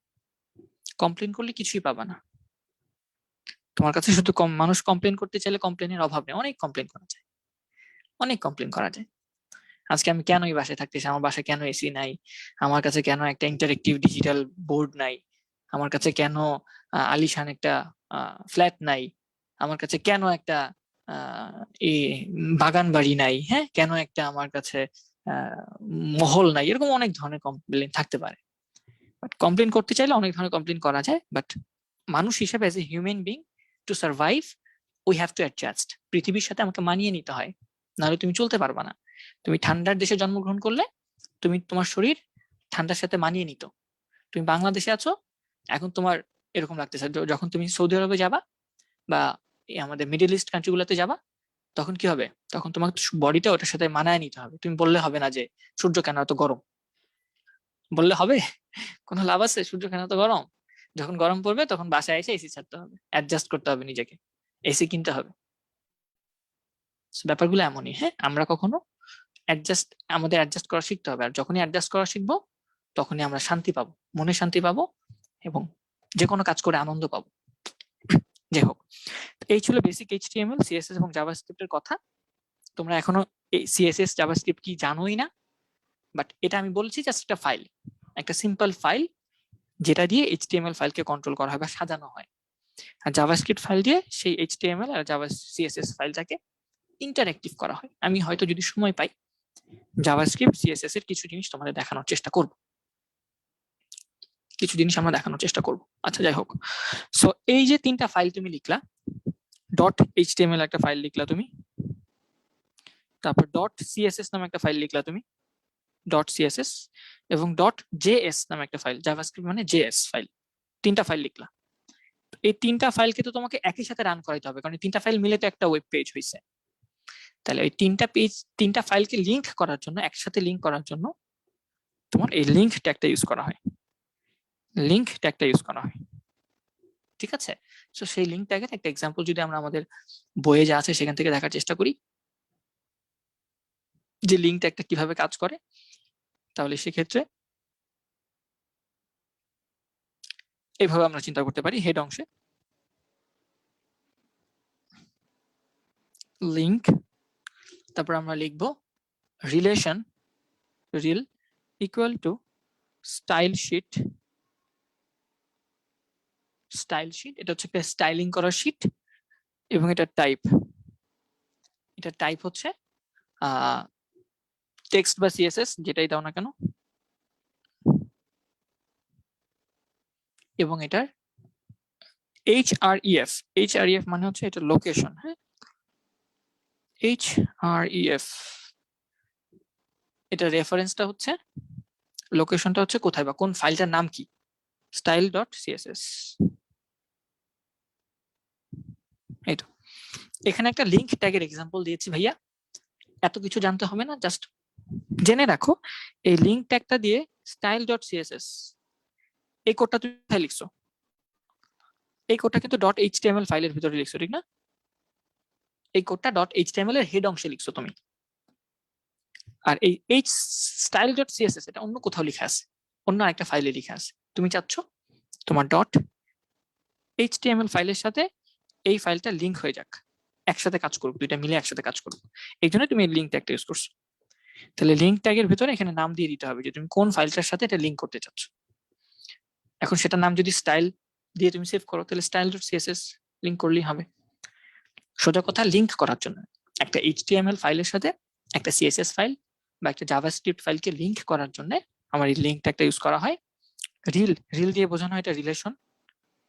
কমপ্লেন করলে কিছুই পাবা না। তোমার কাছে শুধু মানুষ কমপ্লেন করতে চাইলে কমপ্লেনের অভাব নেই, অনেক কমপ্লেন করা যায়। আজকে আমি কেন এই বাসায় থাকতেছি, আমার বাসায় কেন এসি নাই, আমার কাছে কেন একটা ইন্টারেক্টিভ ডিজিটাল বোর্ড নাই, আমার কাছে কেন আলিশান একটা ফ্ল্যাট নাই, আমার কাছে কেন একটা এই বাগান বাড়ি নাই, হ্যাঁ, কেন একটা আমার কাছে মহল নাই, এরকম অনেক ধরনের কমপ্লেন থাকতে পারে। বাট কমপ্লেন করতে চাইলে অনেক ধরনের কমপ্লেন করা যায়, বাট মানুষ হিসেবে as a human being to survive we have to adjust. পৃথিবীর সাথে আমাকে মানিয়ে নিতে হয়, নাহলে তুমি চলতে পারবা না। তুমি ঠান্ডার দেশে জন্মগ্রহণ করলে তোমার শরীর ঠান্ডার সাথে মানিয়ে নিত। তুমি বাংলাদেশে আছো, এখন তোমার এরকম লাগতেছে, যখন তুমি সৌদি আরবে যাবা বা আমাদের মিডল ইস্ট কান্ট্রি গুলোতে যাবা, তখন কি হবে, তখন তোমার বডিটা ওটার সাথে মানায় নিতে হবে। তুমি বললে হবে না যে সূর্য কেন এত গরম, বললে হবে? কোনো লাভ আছে? সূর্য কেন এত গরম? যখন গরম পড়বে তখন বাসায় এসে এসি ছাড়তে হবে, অ্যাডজাস্ট করতে হবে নিজেকে, এসি কিনতে হবে। ব্যাপারগুলো এমনই, হ্যাঁ? আমরা কখনো আমাদের অ্যাডজাস্ট করা শিখতে হবে। আর যখনই অ্যাডজাস্ট করা শিখবো তখনই আমরা শান্তি পাবো, মনে শান্তি পাবো, এবং যে কোনো কাজ করে আনন্দ পাবো। যাই হোক, এই ছিল বেসিক এইচটিএমএল, সিএসএস এবং জাভাস্ক্রিপ্টের কথা। তোমরা এখনো এই সিএসএস জাভাস্ক্রিপ্ট কি জানোই না, বাট এটা আমি বলছি জাস্ট একটা ফাইল, একটা সিম্পল ফাইল যেটা দিয়ে এইচটিএমএল ফাইলকে কন্ট্রোল করা হয় বা সাজানো হয়। আর জাভাস্ক্রিপ্ট ফাইল দিয়ে সেই এইচটিএমএল আর জাভা সিএসএস ফাইলটাকে ইন্টারঅ্যাক্টিভ করা হয়। আমি হয়তো যদি সময় পাই জাভাস্ক্রিপ্ট সিএসএস এর কিছু জিনিস তোমাদের দেখানোর চেষ্টা করব, কিছু জিনিস আমরা দেখানোর চেষ্টা করব। আচ্ছা যাই হোক, সো এই যে তিনটা ফাইল তুমি লিখলা, ডট এইচটিএমএল একটা ফাইল লিখলা তুমি, তারপর ডট সিএসএস নামে একটা ফাইল লিখলা তুমি, ডট সিএসএস, এবং ডট জেএস নামে একটা ফাইল, জাভাস্ক্রিপ্ট মানে জেএস ফাইল, তিনটা ফাইল লিখলা। এই তিনটা ফাইলকে তো তোমাকে একই সাথে রান করাইতে হবে, কারণ এই তিনটা ফাইল মিলে তো একটা ওয়েব পেজ হয়েছে। তাহলে ওই তিনটা ফাইলকে লিংক করার জন্য, একসাথে লিংক করার জন্য তোমার এই লিংক ট্যাগটা ইউজ করা হয়, লিংক ট্যাগটা ইউজ করা হয়। ঠিক আছে, সো সেই লিংক ট্যাগের একটা এক্সাম্পল যদি আমরা আমাদের বইয়ে যা আছে সেখান থেকে দেখার চেষ্টা করি যে লিংক ট্যাগটা কিভাবে কাজ করে, তাহলে সেক্ষেত্রে এইভাবে আমরা চিন্তা করতে পারি। হেড অংশে লিংক, তারপর আমরা লিখব relation rel equal to style sheet, style sheet এটা হচ্ছে একটা স্টাইলিং করা শিট, এবং এটা টাইপ, এটা টাইপ হচ্ছে টেক্সট বা সিএসএস যেটাই দাও না কেন, এবং এটার এইচআরইএফ, এইচআরইএফ মানে হচ্ছে এটা লোকেশন। হ্যাঁ, এইচআরইএফ এটা রেফারেন্সটা হচ্ছে, লোকেশনটা হচ্ছে কোথায় বা কোন ফাইলটার নাম কি, স্টাইল ডট সিএসএস। এই তো, এখানে একটা লিংক ট্যাগের এক্সাম্পল দিয়েছি ভাইয়া, এত কিছু জানতে হবে না, জাস্ট জেনে রাখো এই লিংক ট্যাগটা দিয়ে স্টাইল ডট সিএসএস এই কোডটা তুমি কোথায় লিখছো, এই কোডটা কিন্তু ডট এইচটিএমএল ফাইলের ভিতরে লিখছো, ঠিক না? এই কোডটা ডট এইচটিএমএল এর হেড অংশে লিখছো তুমি, আর এই এইচ স্টাইল ডট সিএসএস এটা অন্য কোথাও লেখা আছে, অন্য একটা ফাইলে লেখা আছে। তুমি চাচ্ছ তোমার ডট এইচটিএমএল ফাইলের সাথে এই ফাইলটা লিংক হয়ে যাক, একসাথে কাজ করুক, দুইটা মিলে একসাথে কাজ করুক, এই জন্য তুমি এই লিংক ট্যাগটা ইউজ করছো। তাহলে লিংক ট্যাগের ভিতরে এখানে নাম দিয়ে দিতে হবে যে তুমি কোন ফাইলটার সাথে এটা লিংক করতে চাচ্ছ। এখন সেটার নাম যদি স্টাইল দিয়ে তুমি সেভ করো, তাহলে স্টাইল ডট সিএসএস লিংক করলেই হবে। সোজা কথা, লিংক করার জন্য একটা এইচটিএমএল ফাইলের সাথে একটা সিএসএস ফাইল বা একটা জাভাস্ক্রিপ্ট ফাইলকে লিংক করার জন্য আমার এই লিংক ট্যাগটা ইউজ করা হয়। রিল, রিল দিয়ে বোঝানো হয় এটা রিলেশন,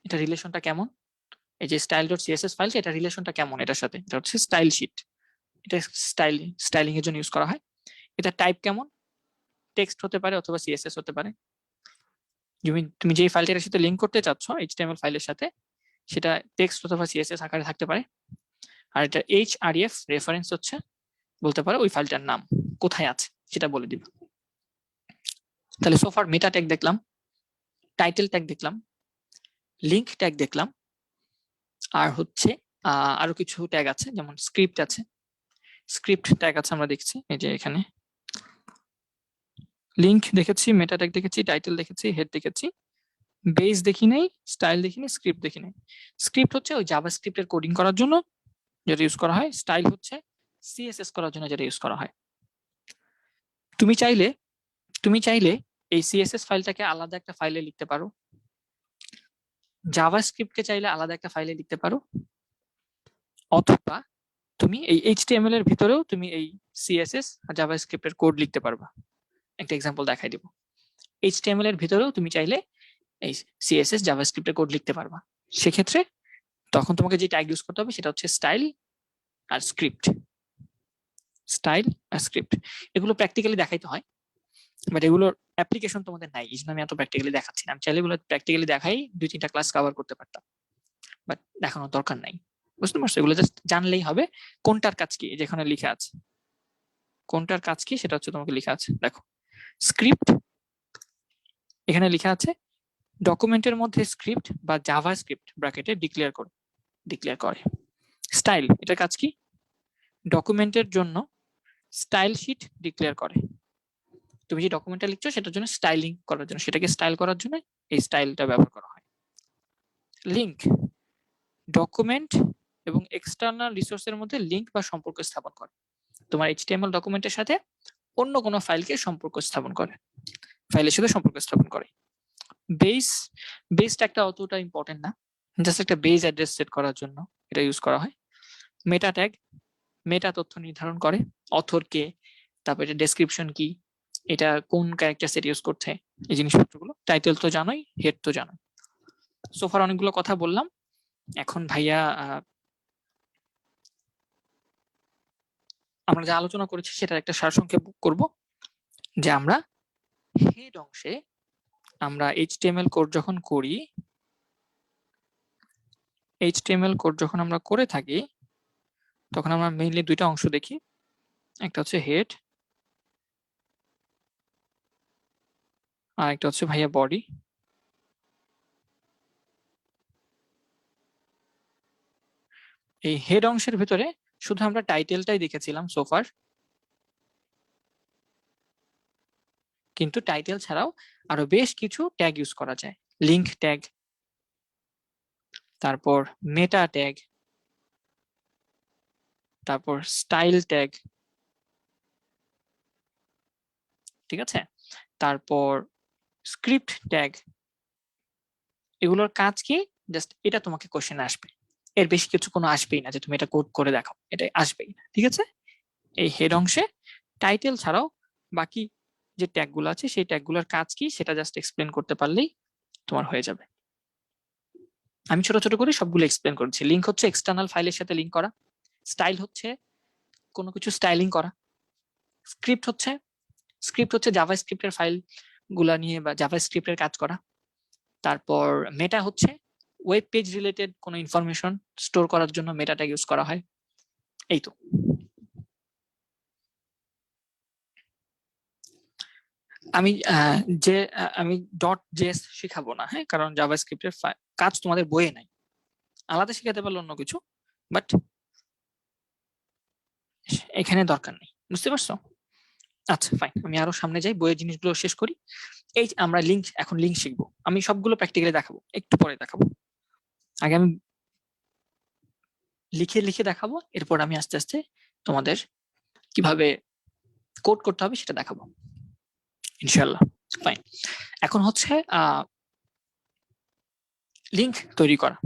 এটা রিলেশনটা কেমন, এই যে স্টাইল ডট সিএসএস ফাইলটা এটা রিলেশনটা কেমন এটার সাথে, এটা হচ্ছে স্টাইল শিট, এটা স্টাইলিং এর জন্য ইউজ করা হয়। এটা টাইপ কেমন, টেক্সট হতে পারে অথবা সিএসএস হতে পারে। তুমি যে ফাইলটার সাথে লিংক করতে চাচ্ছ এইচটিএমএল ফাইলের সাথে, সেটা টেক্সট অথবা সিএসএস আকারে থাকতে পারে। আর এটা এইচআরইএফ রেফারেন্স হচ্ছে, বলতে পারো ওই ফাইলটার নাম কোথায় আছে সেটা বলে দিবে। তাহলে সোফার মেটা ট্যাগ দেখলাম, টাইটেল ট্যাগ দেখলাম, লিংক ট্যাগ দেখলাম, আর হচ্ছে আরো কিছু ট্যাগ আছে, যেমন স্ক্রিপ্ট আছে, স্ক্রিপ্ট ট্যাগ আছে আমরা দেখছি, এই যে এখানে লিংক দেখেছি, মেটা ট্যাগ দেখেছি, টাইটেল দেখেছি, হেড দেখেছি, বেস দেখি নাই, স্টাইল দেখি নাই, স্ক্রিপ্ট দেখি নাই। স্ক্রিপ্ট হচ্ছে ওই জাভাস্ক্রিপ্টের কোডিং করার জন্য যেটা ইউজ করা হয়, স্টাইল হচ্ছে সিএসএস করার জন্য যেটা ইউজ করা হয়। তুমি চাইলে এই সিএসএস ফাইলটাকে আলাদা একটা ফাইলে লিখতে পারো, জাভাস্ক্রিপ্টকে চাইলে আলাদা একটা ফাইলে লিখতে পারো, অথবা তুমি এই এইচটিএমএল এর ভিতরেও তুমি এই সিএসএস আর জাভাস্ক্রিপ্টের কোড লিখতে পারবা। একটা এক্সাম্পল দেখাই দিব, এইচটিএমএল এর ভিতরেও তুমি চাইলে এই সিএসএস জাভাস্ক্রিপ্টের কোড লিখতে পারবা। সেক্ষেত্রে তখন তোমাকে যে ট্যাগ ইউজ করতে হবে সেটা হচ্ছে স্টাইল আর স্ক্রিপ্ট, স্টাইল আর স্ক্রিপ্ট। এগুলো প্র্যাকটিক্যালি দেখাইতে হয়, বাট এগুলোর অ্যাপ্লিকেশন তোমাদের নাই, এই জন্য আমি এত প্র্যাকটিক্যালি দেখাচ্ছি না। আমি চাইলে এগুলো প্র্যাকটিক্যালি দেখাই 2-3টা ক্লাস কভার করতে পারতাম, বাট দেখানোর দরকার নাই। বুঝতে পারছো? এগুলো জাস্ট জানলেই হবে কোনটার কাজ কি, যেখানে লেখা আছে কোনটার কাজ কি সেটা হচ্ছে তোমাকে লেখা আছে। দেখো স্ক্রিপ্ট, এখানে লেখা আছে ডকুমেন্টের মধ্যে স্ক্রিপ্ট বা জাভাস্ক্রিপ্ট ব্র্যাকেটে ডিক্লেয়ার করে। স্টাইল, এটার কাজ কি, ডকুমেন্টের জন্য স্টাইল শিট ডিক্লেয়ার করে। তুমি যে ডকুমেন্টটা লিখছো সেটার জন্য স্টাইলিং করার জন্য, সেটাকে স্টাইল করার জন্য এই স্টাইলটা ব্যবহার করা হয়। লিংক, ডকুমেন্ট এবং এক্সটার্নাল রিসোর্সের মধ্যে লিংক বা সম্পর্ক স্থাপন করে, তোমার এইচটিএমএল ডকুমেন্টের সাথে অন্য কোনো ফাইলকে সম্পর্ক স্থাপন করে, ফাইলের সাথে সম্পর্ক স্থাপন করে। বেস ট্যাগটা অতটা ইম্পর্টেন্ট না, জাস্ট একটা বেজ অ্যাড্রেস সেট করার জন্য এটা ইউজ করা হয়। মেটা ট্যাগ, মেটা তথ্য নির্ধারণ করে অথর কে, তারপর এটা ডেসক্রিপশন কি, এটা কোন ক্যারেক্টার সেট ইউজ করছে, এই জিনিসপত্রগুলো। টাইটেল তো জানোই, হেড তো জানোই। সোফার অনেকগুলো কথা বললাম। এখন ভাইয়া আমরা যা আলোচনা করেছি সেটার একটা সারসংক্ষেপ করব, যে আমরা হেড অংশে আমরা এইচটিএমএল কোড যখন করি, এইচটিএমএল কোড যখন আমরা করে থাকি তখন আমরা মেইনলি দুইটা অংশ দেখি, একটা হচ্ছে হেড আর একটা হচ্ছে ভাইয়া বডি। এই হেড অংশের ভিতরে শুধু আমরা টাইটেলটাই দেখেছিলাম সোফার, কিন্তু টাইটেল ছাড়াও আরো বেশ কিছু ট্যাগ ইউজ করা যায়। লিংক ট্যাগ, তারপর মেটা ট্যাগ, তারপর স্টাইল ট্যাগ, ঠিক আছে, তারপর স্ক্রিপ্ট ট্যাগ। এগুলোর কাজ কি? জাস্ট এটা তোমাকে কোশ্চেন আসবে, এর বেশি কিছু কোনো আসবেই না যে তুমি এটা কোড করে দেখাও, এটা আসবেই না, ঠিক আছে। এই হেড অংশে টাইটেল ছাড়াও বাকি যে ট্যাগগুলো আছে সেই ট্যাগগুলোর কাজ কি সেটা জাস্ট এক্সপ্লেন করতে পারলেই তোমার হয়ে যাবে। আমি ছোট ছোট করে সবগুলো এক্সপ্লেন করছি। লিংক হচ্ছে এক্সটার্নাল ফাইলের সাথে লিংক করা, স্টাইল হচ্ছে কোনো কিছু স্টাইলিং করা, স্ক্রিপ্ট হচ্ছে জাভা স্ক্রিপ্টের ফাইল গুলা নিয়ে বা জাভা স্ক্রিপ্টের কাজ করা। তারপর মেটা হচ্ছে ওয়েব পেজ রিলেটেড কোনো ইনফরমেশন স্টোর করার জন্য মেটাটা ইউজ করা হয়। এই তো। আমি আমি ডট জেএস শিখাবো না, হ্যাঁ, কারণ জাভা স্ক্রিপ্টের কাজ তোমাদের বইয়ে নাই, আলাদা শিখাতে পারলে অন্য কিছু, বাট এখানে দরকার নেই, বুঝতে পারছো? আচ্ছা ফাইন, আমি আরো সামনে যাই, বইয়ের জিনিসগুলো শেষ করি। এই আমরা এখন লিঙ্ক শিখবো, আমি সবগুলো প্র্যাকটিক্যালি দেখাবো, একটু পরে দেখাবো। আগে আমি লিখে লিখে দেখাবো, এরপর আমি আস্তে আস্তে তোমাদের কিভাবে কোড করতে হবে সেটা দেখাবো ইনশাআল্লাহ। ফাইন, এখন হচ্ছে লিঙ্ক তৈরি করা,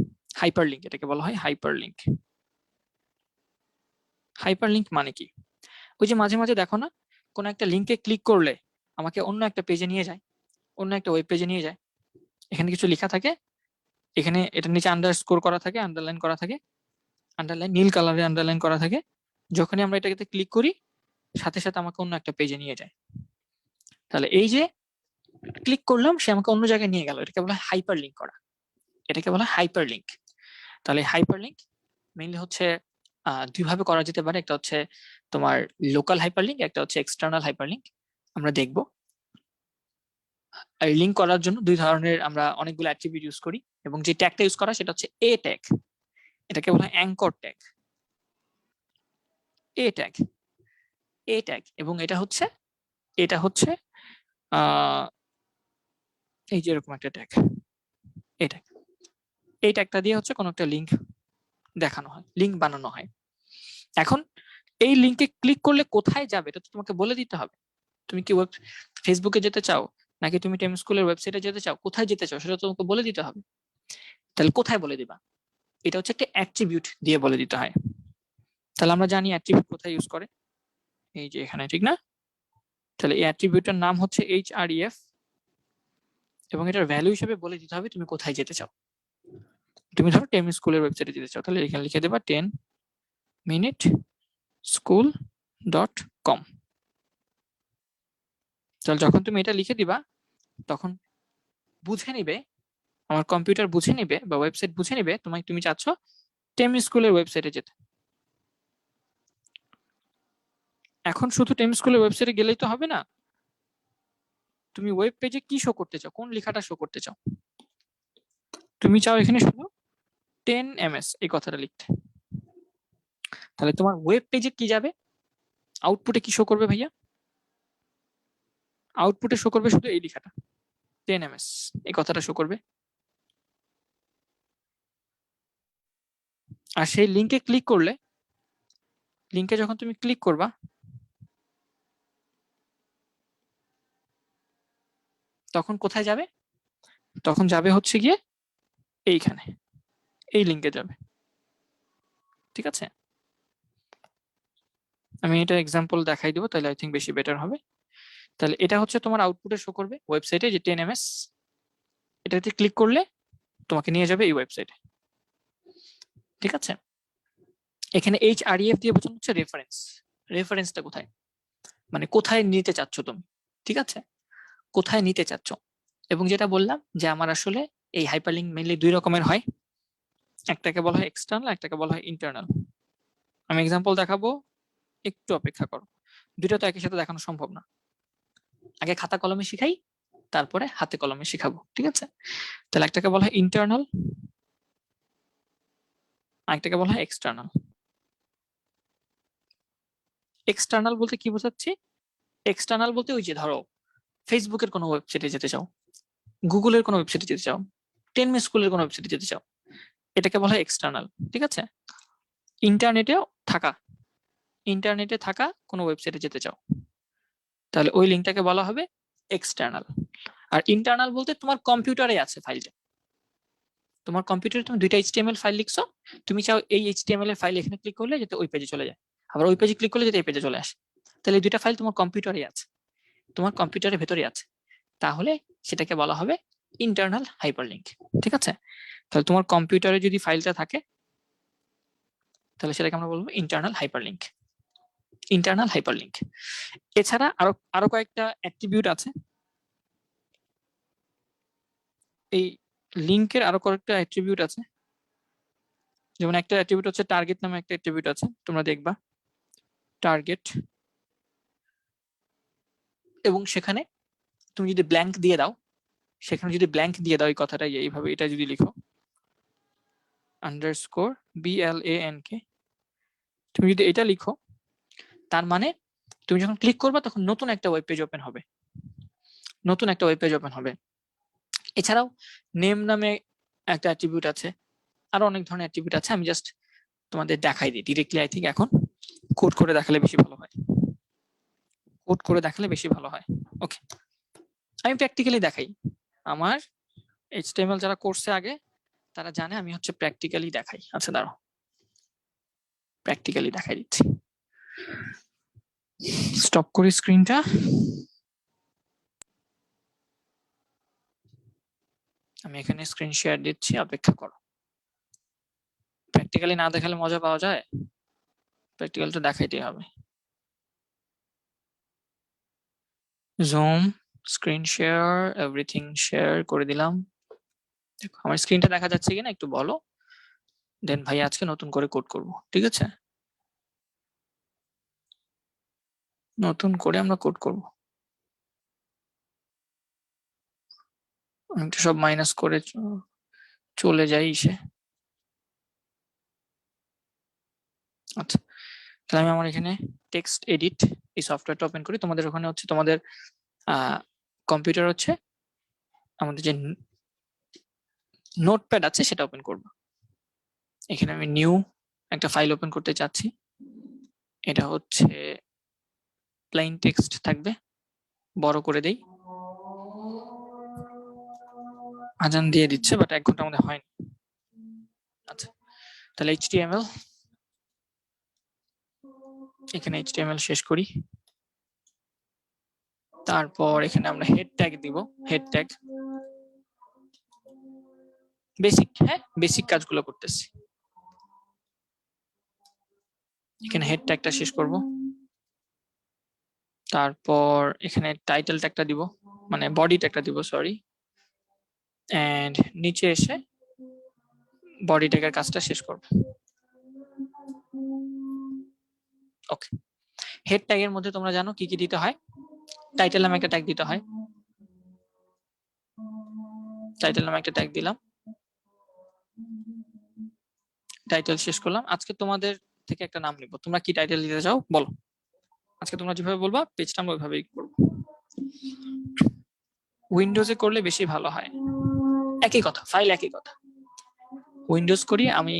হাইপার লিঙ্ক, এটাকে বলা হয় হাইপার লিঙ্ক। হাইপার লিঙ্ক মানে কি? ওই যে মাঝে মাঝে দেখো না, কোন একটা লিঙ্কে ক্লিক করলে আমাকে অন্য একটা পেজে নিয়ে যায়, অন্য একটা ওয়েব পেজে নিয়ে যায়। এখানে কিছু লেখা থাকে, এখানে এটার নিচে আন্ডারস্কোর করা থাকে, আন্ডারলাইন করা থাকে, আন্ডারলাইন নীল কালারে আন্ডারলাইন করা থাকে। যখনই আমরা এটাকে ক্লিক করি সাথে সাথে আমাকে অন্য একটা পেজে নিয়ে যায়। তাহলে এই যে ক্লিক করলাম সে আমাকে অন্য জায়গায় নিয়ে গেল, এটাকে বলা হয় হাইপার লিঙ্ক করা, এটাকে বলা হয় হাইপার লিঙ্ক। তাহলে হাইপার লিঙ্ক মেইনলি হচ্ছে দুই ভাবে করা যেতে পারে, একটা হচ্ছে তোমার লোকাল হাইপার লিঙ্ক, একটা হচ্ছে এক্সটার্নাল হাইপার লিঙ্ক। আমরা দেখব আর লিঙ্ক করার জন্য দুই ধরনের আমরা অনেকগুলো অ্যাট্রিবিউট ইউজ করি, এবং যে ট্যাগটা ইউজ করা সেটা হচ্ছে এ ট্যাগ, এটাকে বলা হয় অ্যাঙ্কর ট্যাগ, এ ট্যাগ, এ ট্যাগ। এবং এটা হচ্ছে এই যে এরকম একটা ট্যাগ, এই ট্যাগ, এই ট্যাগটা দিয়ে হচ্ছে কোনো একটা লিঙ্ক দেখানো হয়, লিঙ্ক বানানো হয়। এখন এই লিঙ্কে ক্লিক করলে কোথায় যাবে এটা তো তোমাকে বলে দিতে হবে। তুমি কি ফেসবুকে যেতে চাও, নাকি তুমি টেম স্কুলের ওয়েবসাইটে যেতে চাও, কোথায় যেতে চাও সেটা তোমাকে বলে দিতে হবে। তাহলে কোথায় বলে দিবা? এটা হচ্ছে একটা অ্যাট্রিবিউট দিয়ে বলে দিতে হয়। তাহলে আমরা জানি অ্যাট্রিবিউট কোথায় ইউজ করে, এই যে এখানে, ঠিক না? তাহলে এই অ্যাট্রিবিউটের নাম হচ্ছে href, এবং এটার ভ্যালু হিসেবে বলে দিতে হবে তুমি কোথায় যেতে চাও। তুমি ধরো টেম স্কুলের ওয়েবসাইটে যেতে চাও, তাহলে এখানে লিখে দেবা 10minuteschool.com। তাহলে যখন তুমি এটা লিখে দিবা তখন বুঝে নিবে, আমার কম্পিউটার বুঝে নিবে বা ওয়েবসাইট বুঝে নিবে তুমি চাচ্ছ টেম স্কুলের ওয়েবসাইটে যেতে। এখন শুধু টেম স্কুলের ওয়েবসাইটে গেলেই তো হবে না, তুমি ওয়েব পেজে কি শো করতে চাও, কোন লেখাটা শো করতে চাও? তুমি চাও এখানে শুধু 10 ms এই কথাটা লিখতে। তাহলে তোমার ওয়েব পেজে কি যাবে, আউটপুটে কি শো করবে ভাইয়া? আউটপুটে শো করবে শুধু এই লেখাটা 10 ms, এই কথাটা শো করবে। আর সেই লিঙ্কে ক্লিক করলে, লিঙ্কে যখন তুমি ক্লিক করবা তখন কোথায় যাবে? তখন যাবে হচ্ছে গিয়ে এইখানে, এই লিঙ্কে যাবে। ঠিক আছে, আমি এটা এক্সাম্পল দেখাই দিব, তাহলে আই থিঙ্ক বেশি বেটার হবে। তাহলে এটা হচ্ছে তোমার আউটপুটে শো করবে ওয়েবসাইটে যে 10ms, এটাতে ক্লিক করলে তোমাকে নিয়ে যাবে এই ওয়েবসাইটে। ঠিক আছে, এখানে HREF দিয়ে বোঝানো হচ্ছে রেফারেন্স। রেফারেন্সটা কোথায়, মানে কোথায় নিতে চাচ্ছ তুমি। ঠিক আছে, কোথায় নিতে চাচ্ছ। এবং যেটা বললাম যে আমার আসলে এই হাইপারলিংক মেইনলি দুই রকমের হয়, একটাকে বলা হয় এক্সটার্নাল, একটাকে বলা হয় ইন্টারনাল। আমি এক্সাম্পল দেখাবো, একটু অপেক্ষা করো, দুটো তো একই সাথে দেখানো সম্ভব না। আগে খাতা কলমে শিখাই, তারপরে হাতে কলমে শিখাবো। ঠিক আছে, তাহলে একটাকে বলা হয় ইন্টারনাল, আরেকটাকে বলা হয় এক্সটার্নাল। এক্সটার্নাল বলতে কি বোঝাচ্ছি, এক্সটার্নাল বলতে ওই যে ধরো ফেসবুকের কোনো ওয়েবসাইটে যেতে চাও, গুগলের কোনো ওয়েবসাইটে যেতে চাও, 10ms স্কুলের কোনো ওয়েবসাইটে যেতে চাও, এটাকে বলা হয় এক্সটার্নাল। ঠিক আছে, ইন্টারনেটেও থাকা, ইন্টারনেটে থাকা কোনো ওয়েবসাইটে যেতে চাও, তাহলে ওই লিঙ্কটাকে বলা হবে এক্সটার্নাল। আর ইন্টারনাল বলতে তোমার কম্পিউটারে আছে ফাইলটা, তোমার কম্পিউটারে তুমি দুইটা HTML ফাইল লিখছো, তুমি চাও এই HTML এর ফাইল এখানে ক্লিক করলে যাতে ওই পেজে চলে যায়, আবার ওই পেজে ক্লিক করলে যাতে এই পেজে চলে আসে, তাহলে এই দুইটা ফাইল তোমার কম্পিউটারে আছে, তোমার কম্পিউটারের ভেতরে আছে, তাহলে সেটাকে বলা হবে ইন্টারনাল হাইপারলিংক। ঠিক আছে, তাহলে তোমার কম্পিউটারে যদি ফাইলটা থাকে তাহলে সেটাকে আমরা বলবো ইন্টারনাল হাইপারলিংক। ইন্টারনাল হাইপারলিংক এছাড়া আরো কয়েকটা অ্যাট্রিবিউট আছে, এই লিংকের আরো কয়েকটা অ্যাট্রিবিউট আছে। যেমন একটা অ্যাট্রিবিউট হচ্ছে টার্গেট নামে একটা অ্যাট্রিবিউট আছে, তোমরা দেখবা টার্গেট, এবং সেখানে তুমি যদি ব্ল্যাঙ্ক দিয়ে দাও, সেখানে যদি ব্ল্যাঙ্ক দিয়ে দাও এই কথাটা এইভাবে, এটা যদি লিখো আন্ডারস্কোর BLANK, তুমি যদি এটা লিখো, তার মানে তুমি যখন ক্লিক করবা তখন নতুন একটা ওয়েব পেজ ওপেন হবে, নতুন একটা ওয়েব পেজ ওপেন হবে। এছাড়াও নেম নামে একটা অ্যাট্রিবিউট আছে, আরো অনেক ধরনের অ্যাট্রিবিউট আছে, আমি জাস্ট তোমাদের দেখাই দিই ডিরেক্টলি। আই থিঙ্ক এখন কোড করে দেখালে বেশি ভালো হয়, কোড করে দেখালে বেশি ভালো হয়। ওকে, আমি প্র্যাকটিক্যালি দেখাই, আমার HTML যারা করছে আগে তারা জানে আমি হচ্ছে প্র্যাকটিক্যালি দেখাই। আচ্ছা দাঁড়াও, প্র্যাকটিক্যালি দেখাই দিচ্ছি, স্টপ করি স্ক্রিনটা। আমি এখানে স্ক্রিন শেয়ার দিচ্ছি, অপেক্ষা করো। প্র্যাকটিক্যালি না দেখালে মজা পাওয়া যায়, প্র্যাকটিক্যাল তো দেখাইতেই হবে। Zoom, screen share, everything share করে দিলাম। দেখো আমার স্ক্রিনটা দেখা যাচ্ছে কিনা একটু বলো, দেন ভাই আজকে নতুন করে কোড করব। ঠিক আছে, নতুন করে আমরা কোড করব। আমি তো সব মাইনাস করে চলে যাই সে। আচ্ছা, তাহলে আমি আমার এখানে টেক্সট এডিট এই সফটওয়্যারটা ওপেন করি। তোমাদের ওখানে হচ্ছে তোমাদের কম্পিউটার হচ্ছে আমাদের যে নোটপ্যাড আছে সেটা ওপেন করব। এখানে আমি নিউ একটা ফাইল ওপেন করতে চাচ্ছি, এটা হচ্ছে প্লেন টেক্সট থাকবে, বড় করে দেই। আজান দিয়ে দিচ্ছে, বাট 1 ঘন্টার মধ্যে হয়নি। আচ্ছা, তাহলে HTML, এখানে HTML শেষ করি। তারপর এখানে আমরা হেড ট্যাগ দিব, হেড ট্যাগ বেসিক, হ্যাঁ বেসিক কাজগুলো করতেছি। এখানে হেড ট্যাগটা শেষ করব, তারপর এখানে টাইটেল ট্যাগটা দিব, মানে বডি ট্যাগটা দিব সরি, এন্ড নিচে এসে বডি ট্যাগের কাজটা শেষ করব। ওকে, হেড ট্যাগের মধ্যে তোমরা জানো কি কি দিতে হয়। টাইটেল নামে একটা ট্যাগ দিতে হয়, টাইটেল নামে একটা ট্যাগ দিলাম, টাইটেল শেষ করলাম। আজকে তোমাদের থেকে একটা নাম নিব, তোমরা কি টাইটেল দিতে চাও বলো। আজকে তোমরা যেভাবে বলবা পেজটা আমরা ওইভাবেই করব। উইন্ডোজে করলে বেশি ভালো হয়, একই কথা, ফাইল একই কথা। উইন্ডোজ করি আমি,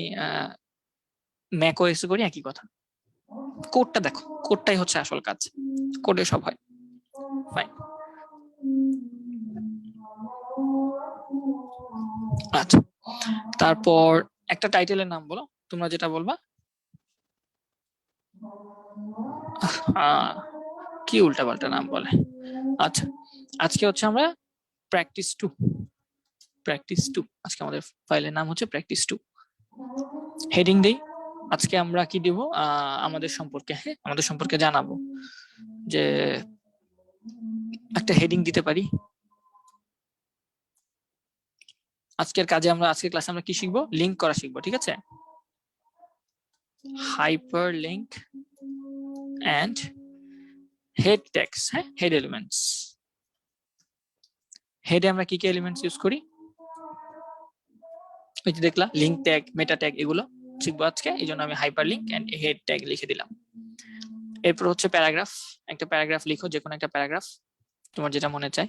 ম্যাক ওএস করি, একই কথা। কোডটা দেখো, কোডটাই হচ্ছে আসল কাজ, কোডে সব হয়। ফাইন, আচ্ছা, তারপর একটা টাইটেলের নাম বলো, তোমরা যেটা বলবা। কি উল্টাপাল্টা নাম বলে। আচ্ছা, আজকে হচ্ছে আমরা প্র্যাকটিস 2 আজকে আমাদের ফাইলের নাম হচ্ছে প্র্যাকটিস 2। হেডিং দেই, আজকে আমরা কি দেব, আমাদের সম্পর্কে, হ্যাঁ আমাদের সম্পর্কে জানাবো। যে একটা হেডিং দিতে পারি। আজকের ক্লাসে আমরা কি শিখবো, লিংক করা শিখবো, ঠিক আছে। Hyperlink and head tags, হ্যাঁ হেড এলিমেন্টস। হেডে আমরা কি কি এলিমেন্টস ইউজ করি, ওই যে দেখলা লিংক ট্যাগ, মেটা ট্যাগ, এগুলো শিখবো আজকে। এই জন্য আমি hyperlink and head tag লিখে দিলাম। এরপর হচ্ছে প্যারাগ্রাফ, একটা প্যারাগ্রাফ লিখো, যে কোনো একটা প্যারাগ্রাফ তোমার যেটা মনে চায়।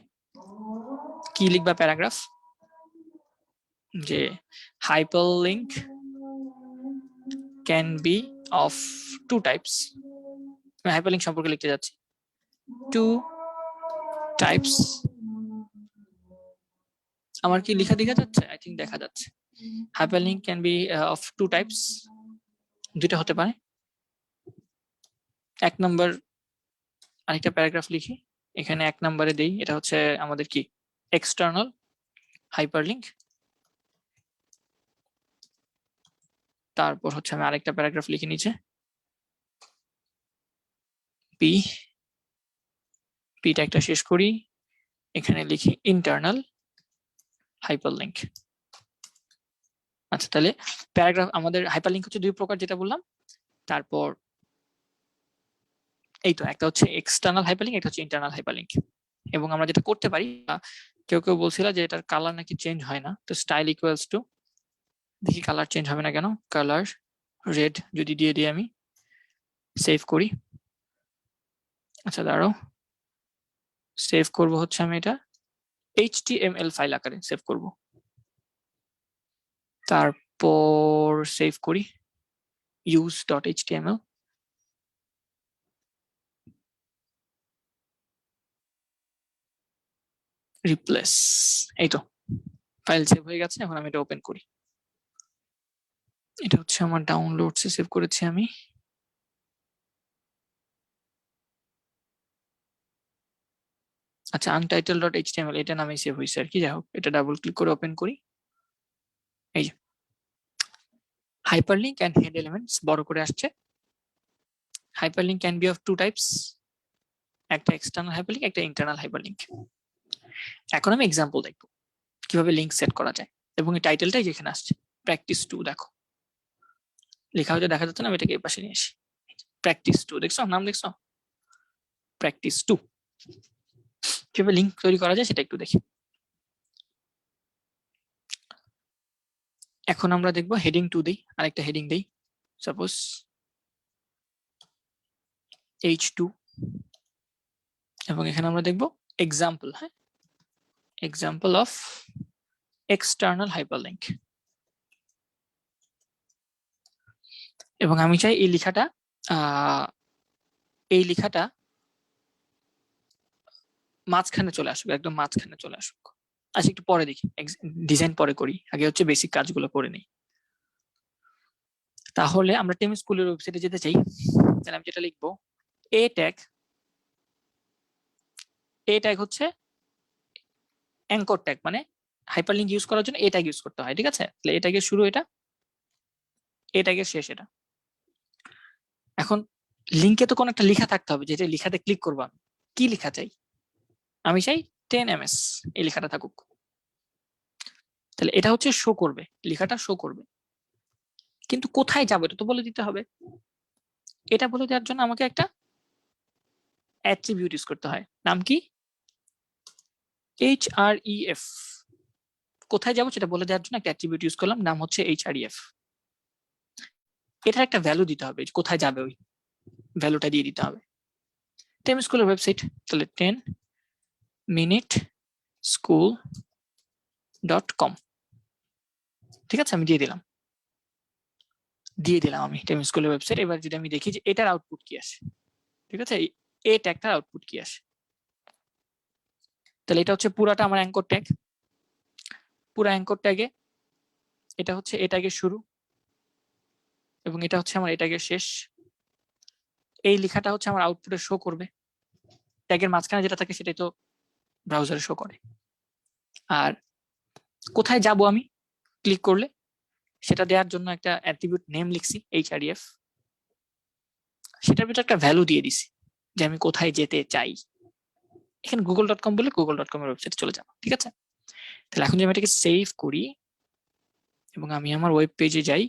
কি লিখবা প্যারাগ্রাফ, যে hyperlink can be of 2 types. আমি হাইপারলিংক সম্পর্কে লিখতে যাচ্ছি। 2 টাইপস। আমার কি লেখা দেখা যাচ্ছে? আই থিংক দেখা যাচ্ছে। Hyperlink can be of 2 types, দুইটা হতে পারে। 1 নম্বর আরেকটা প্যারাগ্রাফ লিখি, এখানে 1 নম্বরে দেই, এটা হচ্ছে আমাদের কি এক্সটার্নাল হাইপারলিংক। তারপর হচ্ছে আমি আরেকটা প্যারাগ্রাফ লিখে নিচে, পিটা একটা শেষ করি, এখানে লিখি ইন্টারনাল হাইপারলিংক। আচ্ছা, তাহলে প্যারাগ্রাফ আমাদের হাইপারলিংক হচ্ছে 2 প্রকার যেটা বললাম। তারপর এই তো একটা হচ্ছে এক্সটার্নাল হাইপারলিংক, একটা হচ্ছে ইন্টারনাল হাইপারলিংক। এবং আমরা যেটা করতে পারি, কেউ কেউ বলছিল যে এটার কালার নাকি চেঞ্জ হয় না, তো স্টাইল ইকুয়ালস টু, দেখি কালার চেঞ্জ হবে না কেন, কালার রেড যদি দিয়ে দিই, আমি সেভ করি। আচ্ছা দাঁড়াও, সেভ করব হচ্ছে আমি এটা HTML ফাইল আকারে সেভ করব। তারপর সেভ করি use.html। রিপ্লেস, এই তো ফাইল সেভ হয়ে গেছে। এখন আমি এটা ওপেন করি। এটা হচ্ছে আমার ডাউনলোডসে সেভ করেছি আমি। আচ্ছা, untitled.html এটা নামে সেভ হয়েছে আর কি। যাই হোক, এটা ডাবল ক্লিক করে ওপেন করি। এই যে হাইপারলিংক এন্ড হেড এলিমেন্টস বড় করে আসছে। Hyperlink can be of 2 types, একটা এক্সটার্নাল হাইপারলিংক, একটা ইন্টারনাল হাইপারলিংক। এখন আমি এক্সাম্পল দেখব কিভাবে লিংক সেট করা যায়, এবং এই টাইটেলটাই যেখানে আসছে প্র্যাকটিস 2। দেখো লেখা হয়তো দেখা যাচ্ছে না, আমি এটাকে এই পাশে নিয়ে আসি। প্র্যাকটিস 2 দেখছো, নাম দেখছো, প্র্যাকটিস 2। কিভাবে লিংক তৈরি করা যায় সেটা একটু দেখি। এখন আমরা দেখবো হেডিং 2 দেই, আরেকটা হেডিং দেই, সাপোজ H2, এবং এখানে আমরা দেখবো এক্সাম্পল, হ্যাঁ এক্সাম্পল অফ এক্সটার্নাল হাইপারলিংক। এবং আমি চাই এই লেখাটা মাঝখানে চলে আসুক, একদম মাঝখানে চলে আসুক। আচ্ছা একটু পরে দেখি, ডিজাইন পরে করি, আগে হচ্ছে বেসিক কাজগুলো করে নিই। তাহলে আমরা টেম স্কুলের ওয়েবসাইটে যেতে চাই, তাহলে আমি যেটা লিখবো এ ট্যাগ হচ্ছে অ্যাঙ্কর ট্যাগ, মানে হাইপারলিংক ইউজ করার জন্য এ ট্যাগ ইউজ করতে হয়, ঠিক আছে। তাহলে এ ট্যাগের শুরু এটা, এ ট্যাগের শেষ এটা। এখন লিংকে তো কোনো একটা লেখা থাকতে হবে, যেটা লেখাতে ক্লিক করবো। আমি কি লেখা চাই, আমি চাই 10 ms এই লেখাটা থাকুক। তাহলে এটা হচ্ছে শো করবে, লেখাটা শো করবে, কিন্তু কোথায় যাবে এটা তো বলে দিতে হবে। এটা বলে দেওয়ার জন্য আমাকে একটা অ্যাট্রিবিউট ইউজ করতে হয়, নাম কি href। কোথায় যাবো সেটা বলে দেওয়ার জন্য একটা অ্যাট্রিবিউট ইউজ করলাম, নাম হচ্ছে href। এটার একটা ভ্যালু দিতে হবে, কোথায় যাবে ওই ভ্যালুটা দিয়ে দিতে হবে। টেম স্কুলের ওয়েবসাইট, তাহলে 10minuteschool.com, ঠিক আছে। আমি দিয়ে দিলাম আমি টেম স্কুলের ওয়েবসাইট। এবার যদি আমি দেখি যে এটার আউটপুট কি আসে, ঠিক আছে, এই ট্যাগটার আউটপুট কি আসে। তাহলে এটা হচ্ছে পুরাটা আমার অ্যাঙ্কর ট্যাগ। পুরো অ্যাঙ্কর ট্যাগে এটা হচ্ছে এ ট্যাগের শুরু, এবং এটা হচ্ছে আমার এটাকে শেষ। এই লেখাটা হচ্ছে আমার আউটপুটে শো করবে, ট্যাগের মাঝখানে যেটা থাকে সেটাই তো ব্রাউজারে শো করে। আর কোথায় যাব আমি ক্লিক করলে সেটা দেওয়ার জন্য একটা অ্যাট্রিবিউট নেম লিখছি href, সেটার ভিতরে একটা ভ্যালু দিয়ে দিছি যে আমি কোথায় যেতে চাই। এখানে google.com বলে google.com এর ওয়েবসাইটে চলে যাবো। ঠিক আছে, তাহলে এখন যদি আমি এটাকে সেভ করি এবং আমি আমার ওয়েব পেজে যাই,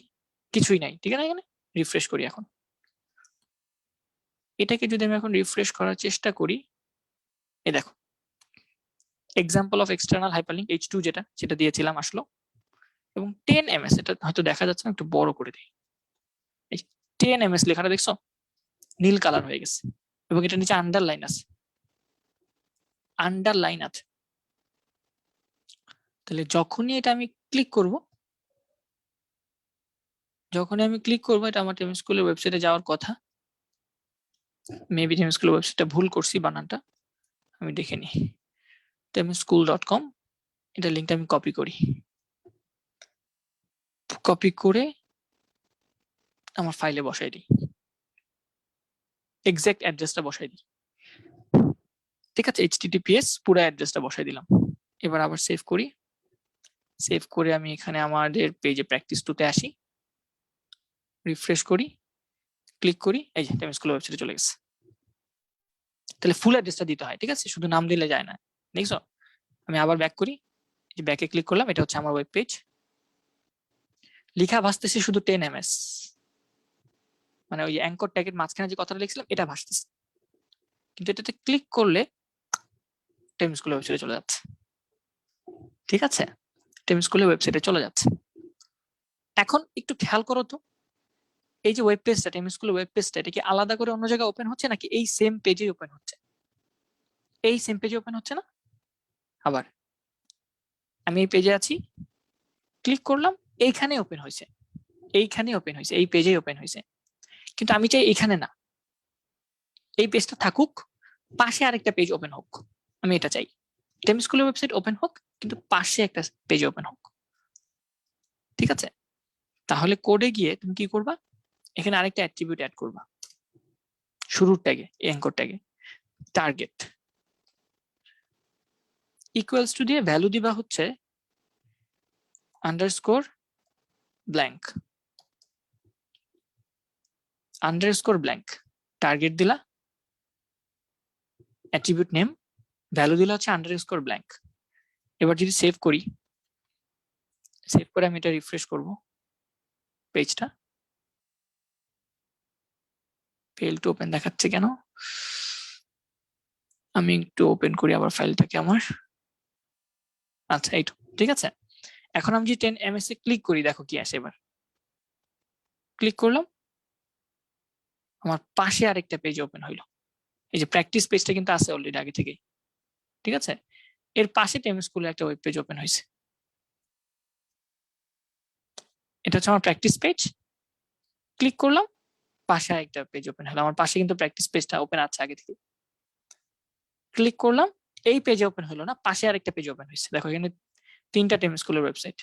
কিছুই নাই, ঠিক আছে, এখানে রিফ্রেশ করি। এখন এটাকে যদি আমি এখন রিফ্রেশ করার চেষ্টা করি, এই দেখো example of external hyperlink h2 যেটা সেটা দিয়েছিলাম আসলো, এবং 10 ms, এটা হয়তো দেখা যাচ্ছে না, একটু বড় করে দিই। এই 10 ms লেখাটা দেখছো নীল কালার হয়ে গেছে, এবং এটা নিচে আন্ডারলাইন আছে, আন্ডারলাইন আছে। তাহলে যখনই এটা আমি ক্লিক করব, এটা আমার টেম স্কুলের ওয়েবসাইটে যাওয়ার কথা। মেবি টেম স্কুলের ওয়েবসাইটটা ভুল করছি বানানটা, আমি দেখে নিই। temschool.com, এটা লিঙ্কটা আমি কপি করি, কপি করে আমার ফাইলে বসাই দিই, এক্সাক্ট অ্যাড্রেসটা বসাই দিই। ঠিক আছে, https পুরো অ্যাড্রেসটা বসাই দিলাম। এবার আবার সেভ করি, সেভ করে আমি এখানে আমাদের পেজে প্র্যাকটিস 2 তে আসি, রিফ্রেশ করি, ক্লিক করি, এই যে টেম স্কুলের ওয়েবসাইটে চলে গেছে। তাহলে ফুল অ্যাড্রেসটা দিতে হয়, ঠিক আছে, শুধু নাম দিলে যায় না। দেখছো, আমি আবার ব্যাক করি, যে ব্যাকে ক্লিক করলাম, এটা হচ্ছে আমার ওয়েব পেজ। লেখা ভাসতেছে শুধু 10 ms, মানে ওই অ্যাঙ্কর ট্যাগের মাঝখানে যে কথাটা লিখছিলাম এটা ভাসতেছে, কিন্তু এটাতে ক্লিক করলে টেম স্কুলের ওয়েবসাইটে চলে যাচ্ছে। ঠিক আছে, টেম স্কুলের ওয়েবসাইটে চলে যাচ্ছে। এখন একটু খেয়াল করো তো, এই যে ওয়েব পেজটা, টেম স্কুলের ওয়েব পেজটা, এটা কি আলাদা করে অন্য জায়গায় ওপেন হচ্ছে নাকি এই সেম পেজেই ওপেন হচ্ছে? এই সেম পেজে ওপেন হচ্ছে না? আবার আমি এই পেজে আছি, ক্লিক করলাম, এইখানে ওপেন হয়েছে, এইখানে ওপেন হয়েছে, এই পেজেই ওপেন হয়েছে। কিন্তু আমি চাই এইখানে না, এই পেজটা থাকুক, পাশে আরেকটা পেজ ওপেন হোক, আমি এটা চাই। টেম স্কুলের ওয়েবসাইট ওপেন হোক, কিন্তু পাশে একটা পেজ ওপেন হোক। ঠিক আছে, তাহলে কোডে গিয়ে তুমি কি করবা, এখানে আরেকটা অ্যাট্রিবিউট অ্যাড করবা শুরুর ট্যাগে, অ্যাঙ্কর ট্যাগে, টার্গেট ইকুয়ালস টু দিয়ে ভ্যালু দিবা হচ্ছে underscore blank, underscore blank, target দিলা, অ্যাট্রিবিউট নেম, ভ্যালু দিলা হচ্ছে আন্ডারস্কোর ব্ল্যাঙ্ক। এবার যদি সেভ করি, সেভ করে আমি এটা রিফ্রেশ করব পেজটা, ফেল টু ওপেন দেখাচ্ছে কেন? আমি একটু ওপেন করি আবার ফাইলটাকে আমার। আচ্ছা, এইটু ঠিক আছে। এখন আমি যদি 10 ms এ ক্লিক করি, দেখো কি আসে। এবার ক্লিক করলাম, আমার পাশে আরেকটা পেজ ওপেন হইলো। এই যে প্র্যাকটিস পেজটা কিন্তু আছে অলরেডি আগে থেকেই, ঠিক আছে, এর পাশে টেম স্কুলের একটা ওয়েব পেজ ওপেন হয়েছে। এটা হচ্ছে আমার প্র্যাকটিস পেজ, ক্লিক করলাম, পাশে আরেকটা পেজ ওপেন হলো। আমার পাশে কিন্তু প্র্যাকটিস পেজটা ওপেন আছে আগে থেকে। ক্লিক করলাম, এই পেজে ওপেন হলো না, পাশে আরেকটা পেজ ওপেন হয়েছে। দেখো এখানে 3টা টেম স্কুলের ওয়েবসাইট।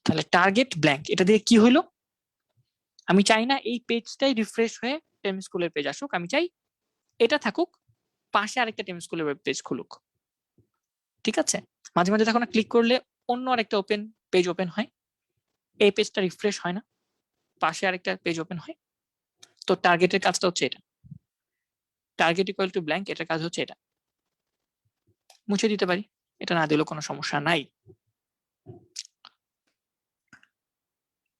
তাহলে টার্গেট ব্ল্যাঙ্ক, এটা দিয়ে কি হইলো, আমি চাই না এই পেজটাই রিফ্রেশ হয়ে টেম স্কুলের পেজ আসুক, আমি চাই এটা থাকুক, পাশে আরেকটা টেম স্কুলের ওয়েব পেজ খুলুক। ঠিক আছে, মাঝে মাঝে দেখো না ক্লিক করলে অন্য আরেকটা পেজ ওপেন হয়, এই পেজটা রিফ্রেশ হয় না, পাশে আরেকটা পেজ ওপেন হয়। তো টার্গেটের কাজটা হচ্ছে এটা, টার্গেট ইকুয়াল টু ব্ল্যাঙ্ক, এটার কাজ হচ্ছে এটা। মুছে দিতে পারি, এটা না দিলেও কোনো সমস্যা নাই।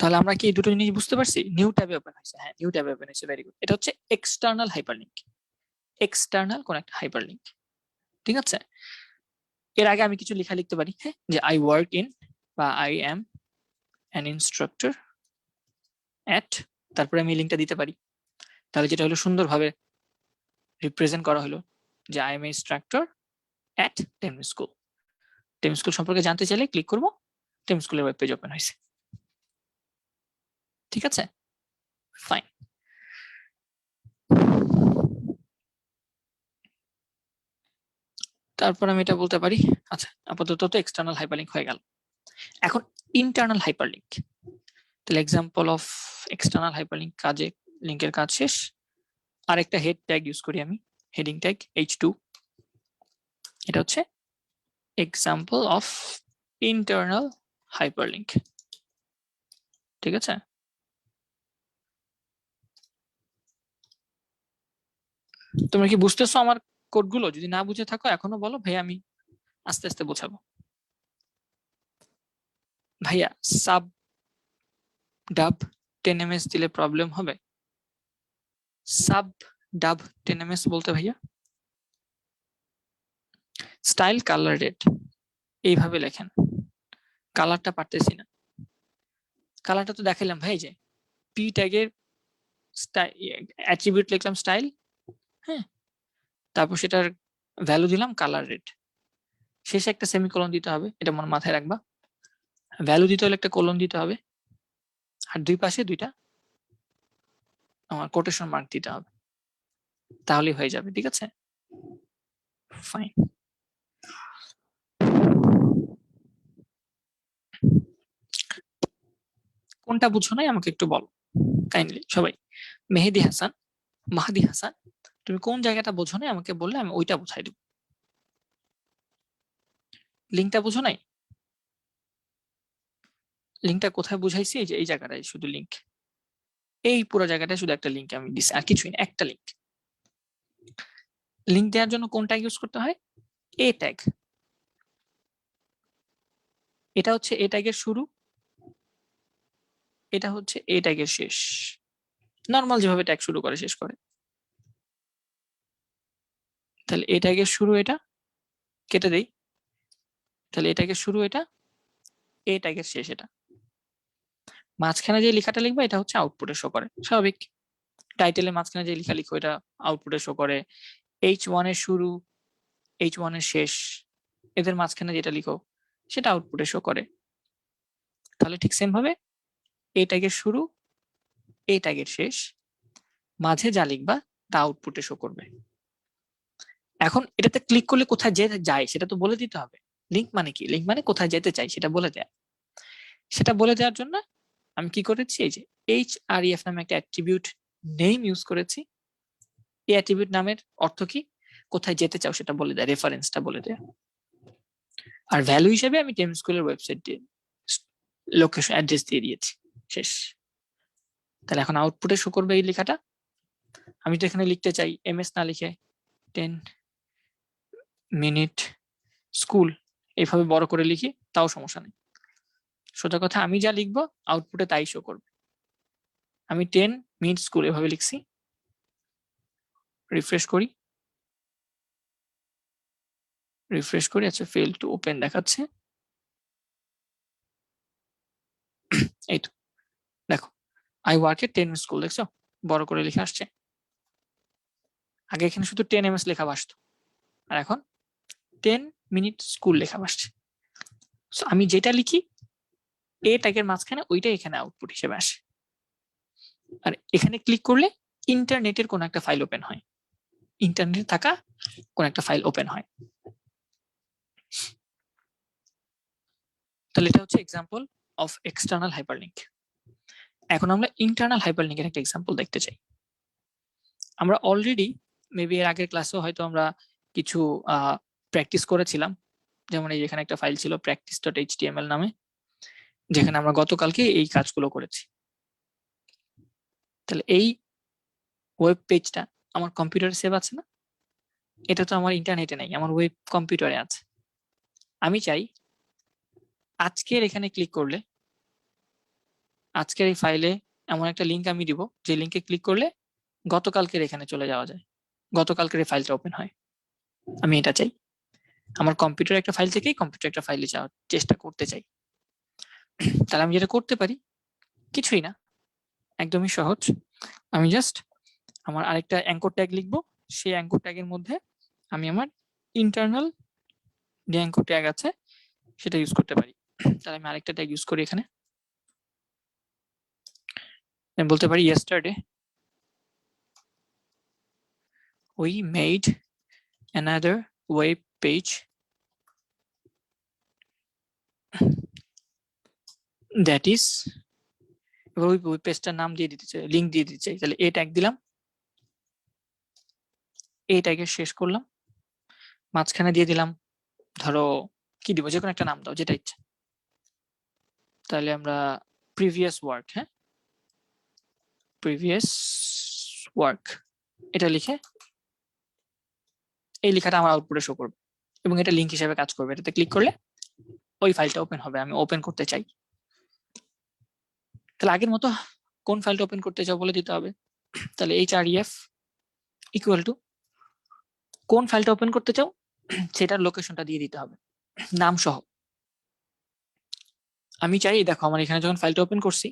তাহলে আমরা কি দুটো জিনিস বুঝতে পারছি? নিউ ট্যাবে ওপেন হয়েছে, হ্যাঁ নিউ ট্যাবে ওপেন হয়েছে, ভেরি গুড। এটা হচ্ছে এক্সটার্নাল হাইপারলিংক, এক্সটার্নাল কোন একটা হাইপারলিংক। ঠিক আছে, এর আগে আমি কিছু লেখা লিখতে পারি, হ্যাঁ, যে আই ওয়ার্ক ইন বা I am an instructor at, তারপরে আমি লিঙ্কটা দিতে পারি। তাহলে যেটা হলো সুন্দরভাবে রিপ্রেজেন্ট করা হলো যে আই এম ইনস্ট্রাক্টর অ্যাট টেম স্কুল। টেম স্কুল সম্পর্কে জানতে চাইলে ক্লিক করবো, টেম স্কুলের ওয়েব পেজ ওপেন হয়েছে। ঠিক আছে, ফাইন। তারপর আমি এটা বলতে পারি, আচ্ছা আপাতত তো এক্সটার্নাল হাইপারলিংক হয়ে গেল। এখন ইন্টারনাল হাইপারলিংক। তাহলে এক্সাম্পল অফ এক্সটার্নাল হাইপারলিংক কাজে লিঙ্কের কাজ শেষ। আরেকটা হেড ট্যাগ ইউজ করি আমি, হেডিং ট্যাগ h2। এটা হচ্ছে এক্সাম্পল অফ ইন্টারনাল হাইপারলিংক। ঠিক আছে, তোমরা কি বুঝতেছো আমার কোডগুলো? যদি না বুঝে থাকো এখনো বলো, ভাই আমি আস্তে আস্তে বোঝাবো। ভাইয়া সাব ডাব 10ms দিলে প্রবলেম হবে? সাব ডাব 10ms বলতে ভাইয়া স্টাইল কালার রেড এইভাবে লেখেন। কালারটা পারতেছি না। কালারটা তো দেখাইলাম ভাই, যে পি ট্যাগের অ্যাট্রিবিউট লিখলাম স্টাইল, হ্যাঁ, তারপর সেটার ভ্যালু দিলাম কালার রেড, শেষে একটা সেমিকোলন দিতে হবে, এটা মনে মাথায় রাখবা। ভ্যালু দিতে হলে একটা কোলন দিতে হবে, আর দুই পাশে দুইটা আমার কোটেশন মার্ক দিতে হবে, তাহলেই হয়ে যাবে। ঠিক আছে, ফাইন। কোনটা বুঝো নাই আমাকে একটু বলো কাইন্ডলি সবাই। মেহেদি হাসান, মাহাদি হাসান, তুমি কোন জায়গাটা বোঝো নাই আমাকে বললে আমি ওইটা বুঝাই দেব। লিঙ্কটা বুঝো নাই? লিঙ্কটা কোথায় বুঝাইছি? এই যে এই জায়গাটায় শুধু লিঙ্ক, এই পুরো জায়গাটায় শুধু একটা লিঙ্ক আমি দিছি, আর কিছুই না, একটা লিঙ্ক। লিঙ্ক দেওয়ার জন্য কোন ট্যাগ ইউজ করতে হয়? এ ট্যাগ। এটা হচ্ছে এ ট্যাগের শুরু, এটা হচ্ছে এ ট্যাগের শেষ। নর্মাল যেভাবে ট্যাগ শুরু করে শেষ করে। তাহলে এ ট্যাগের শুরু এটা, কেটে দেই। তাহলে এ ট্যাগের শুরু এটা, এ ট্যাগের শেষ এটা। মাঝখানে যে লেখাটা লিখবে এটা হচ্ছে আউটপুটে শো করে, স্বাভাবিক। টাইটেলের মাঝখানে যে লেখা লিখো এটা আউটপুটে শো করে। H1 এর শুরু, H1 এর শেষ, এদের মাঝখানে যেটা লিখো সেটা আউটপুটে শো করে। তাহলে ঠিক সেম ভাবে এ ট্যাগের শুরু, এ ট্যাগের শেষ, মাঝে যা লিখবা তা আউটপুটে শো করবে। এখন এটাতে ক্লিক করলে কোথায় যেতে যায় সেটা তো বলে দিতে হবে। লিঙ্ক মানে কি? লিঙ্ক মানে কোথায় যেতে চাই সেটা বলে দেয়। সেটা বলে দেওয়ার জন্য আমি কি করেছি, এই যে href নামে একটা অ্যাট্রিবিউট নেম ইউজ করেছি। এই অ্যাট্রিবিউট নামের অর্থ কি? কোথায় যেতে চাও সেটা বলে দেয়, রেফারেন্সটা বলে দেয়। আর ভ্যালু হিসেবে আমি টেম স্কুলের ওয়েবসাইট দিয়ে লোকেশন অ্যাড্রেস দিয়ে দিয়েছি, শেষ। তাহলে এখন আউটপুটে শো করবে এই লেখাটা। আমি তো এখানে লিখতে চাই ms না লিখে 10 মিনিট স্কুল, এইভাবে বড় করে লিখি, তাও সমস্যা নেই। সোজা কথা আমি যা লিখবো আউটপুটে তাই শো করবে। আমি 10 মিনিট স্কুল এভাবে লিখছি, রিফ্রেশ করি, আচ্ছা ফেল টু ওপেন দেখাচ্ছে। এই তো দেখো, আই ওয়ার্ক এট 10 স্কুল, দেখছো বড় করে লিখে আসছে। আগে এখানে শুধু 10 ms লেখা আসতো, আর এখন 10 মিনিট স্কুল লেখা আসছে। আমি যেটা লিখি এ ট্যাগের মাঝখানে ওইটাই এখানে আউটপুট হিসেবে আসে। আর এখানে ক্লিক করলে ইন্টারনেটের কোন একটা ফাইল ওপেন হয়, ইন্টারনেট থাকা কোন একটা ফাইল ওপেন হয়। তাহলে এটা হচ্ছে এক্সাম্পল অফ এক্সটার্নাল হাইপারলিংক। এখন আমরা ইন্টারনাল হাইপারলিংকের একটা এক্সাম্পল দেখতে চাই। আমরা অলরেডি মেবি এর আগের ক্লাসেও হয়তো আমরা কিছু প্র্যাকটিস করেছিলাম। যেমন এই যেখানে একটা ফাইল ছিল practice.html নামে, যেখানে আমরা গতকালকে এই কাজগুলো করেছি। তাহলে এই ওয়েব পেজটা আমার কম্পিউটারে সেভ আছে না? এটা তো আমার ইন্টারনেটে নাই, আমার ওয়েব কম্পিউটারে আছে। আমি চাই আজকের এখানে ক্লিক করলে আজকের এই ফাইলে এমন একটা লিঙ্ক আমি দিব, যে লিঙ্কে ক্লিক করলে গতকালকের এখানে চলে যাওয়া যায়, গতকালকের এই ফাইলটা ওপেন হয়। আমি এটা চাই, আমার কম্পিউটার একটা ফাইল থেকেই কম্পিউটার একটা ফাইলে যাওয়ার চেষ্টা করতে চাই। তাহলে আমি যেটা করতে পারি কিছুই না, একদমই সহজ। আমি জাস্ট আমার আরেকটা অ্যাঙ্কর ট্যাগ লিখবো, সেই অ্যাঙ্কর ট্যাগের মধ্যে আমি আমার ইন্টারনাল যে অ্যাঙ্কর ট্যাগ আছে সেটা ইউজ করতে পারি। তাহলে আমি আরেকটা ট্যাগ ইউজ করি এখানে, আমি বলতে পারি yesterday we made another web page that is, এবার ওই পেজটার নাম দিয়ে দিতে চাই, লিঙ্ক দিয়ে দিতে চাই, তাহলে এ ট্যাগ দিলাম, এ ট্যাগে শেষ করলাম, মাঝখানে দিয়ে দিলাম ধরো কি দিব, যে কোনো একটা নাম দাও যেটা ইচ্ছা, তাহলে আমরা প্রিভিয়াস ওয়ার্ক, হ্যাঁ প্রিভিয়াস ওয়ার্ক এটা লিখে, এই লেখাটা আমার আউটপুটে শো করবে এবং এটা লিঙ্ক হিসেবে কাজ করবে। এটাতে ক্লিক করলে ওই ফাইলটা ওপেন হবে, আমি ওপেন করতে চাই। তাহলে আগের মতো কোন ফাইলটা ওপেন করতে চাও বলে দিতে হবে। তাহলে href ইকুয়াল টু কোন ফাইলটা ওপেন করতে চাও সেটার লোকেশনটা দিয়ে দিতে হবে নাম সহ। আমি চাই দেখো আমার এখানে যখন ফাইলটা ওপেন করছি,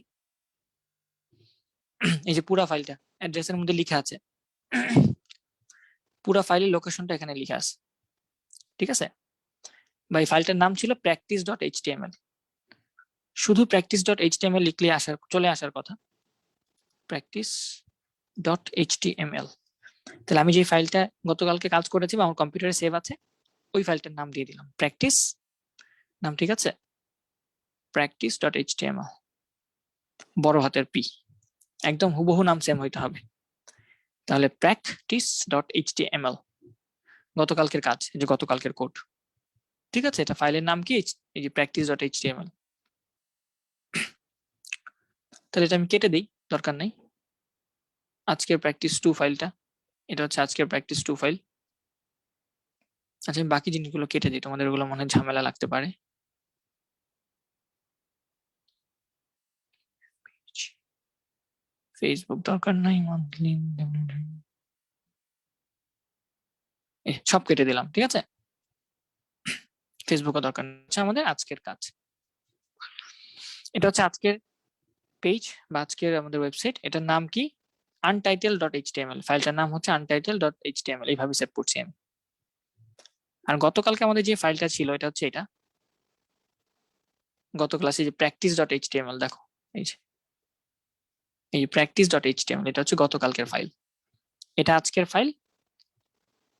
এই যে পুরা ফাইলটা অ্যাড্রেসের মধ্যে লেখা আছে, পুরা ফাইলের লোকেশনটা এখানে লেখা আছে, ঠিক আছে। বা এই ফাইলটার নাম ছিল practice.html, শুধু practice.html লিখলে চলে আসার কথা, practice.html। তাহলে আমি যে ফাইলটা গতকালকে কাজ করেছি বা আমার কম্পিউটারে সেভ আছে, ওই ফাইলটার নাম দিয়ে দিলাম প্র্যাকটিস নাম, ঠিক আছে, practice.html বড় হাতের পি, একদম হুবহু নাম সেম হইতে হবে। তাহলে practice.html গতকালকের কাজ, এই যে গতকালকের কোড, ঠিক আছে। এটা ফাইলের নাম কি, এই যে practice.html। তাহলে এটা আমি কেটে দিই, দরকার নেই। আজকের practice2 ফাইলটা, এটা হচ্ছে আজকের practice2 ফাইল। আচ্ছা আমি বাকি জিনিসগুলো কেটে দিই, তোমাদের ওগুলো মনে হয় ঝামেলা লাগতে পারে। ফেসবুক দরকার নাই, মান্থলি সব কেটে দিলাম, ঠিক আছে। ফেসবুকও দরকার নেই, আমাদের আজকের কাজ। এটা হচ্ছে আজকের পেজ বা আজকের আমাদের ওয়েবসাইট, এটার নাম কি untitled.html, ফাইলটার নাম হচ্ছে untitled.html, এইভাবে সেভ করছি আমি। আর গতকালকে আমাদের যে ফাইলটা ছিল এটা হচ্ছে এটা, গত ক্লাসে যে practice.html, দেখো এই যে এই practice.html, এটা হচ্ছে গতকালকের ফাইল, এটা আজকের ফাইল,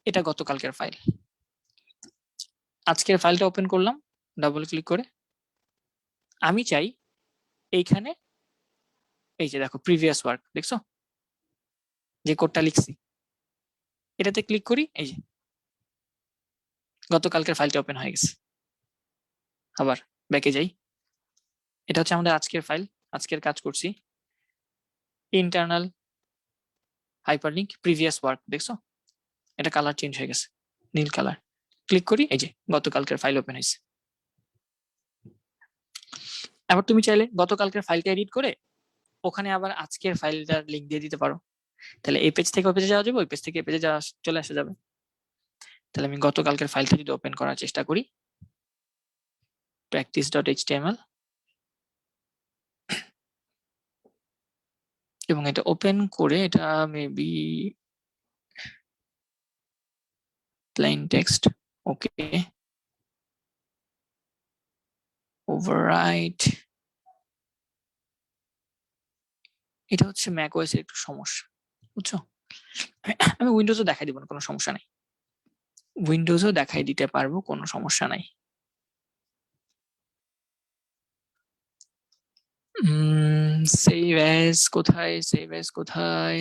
এটা গতকালকের ফাইল। আজকের ফাইলটা ওপেন করলাম ডাবল ক্লিক করে, আমি চাই এইখানে এই যে দেখো প্রিভিয়াস ওয়ার্ক, দেখছো যে কোডটা লিখছি, এটাতে ক্লিক করি, এই যে গতকালকের ফাইলটা ওপেন হয়ে গেছে। আবার ব্যাকে যাই, এটা হচ্ছে আমাদের আজকের ফাইল, আজকের কাজ করছি, ইন্টারনাল হাইপারলিংক প্রিভিয়াস ওয়ার্ক, দেখছো এটা কালার চেঞ্জ হয়ে গেছে, নীল কালার। ক্লিক করি, এই যে গতকালকের ফাইল ওপেন হয়েছে। এবার তুমি চাইলে গতকালকের ফাইলটা এডিট করে ওখানে আবার আজকের ফাইলটার লিংক দিয়ে দিতে পারো, তাহলে এই পেজ থেকে ওই পেজে যাওয়া যাবে, ওই পেজ থেকে এই পেজে যাওয়া চলে আসা যাবে। তাহলে আমি গতকালকের ফাইলটা যদি ওপেন করার চেষ্টা করি, practice.html, এবং এটা ওপেন করে এটা মেবি plain text, ওকে, override, এটা হচ্ছে macOS এর একটু সমস্যা, বুঝছো। আমি উইন্ডোজও দেখাই দিব না, কোনো সমস্যা নাই, উইন্ডোজও দেখাই দিতে পারবো, কোনো সমস্যা নাই। সেভ অ্যাজ কোথায়, সেভ অ্যাজ কোথায়,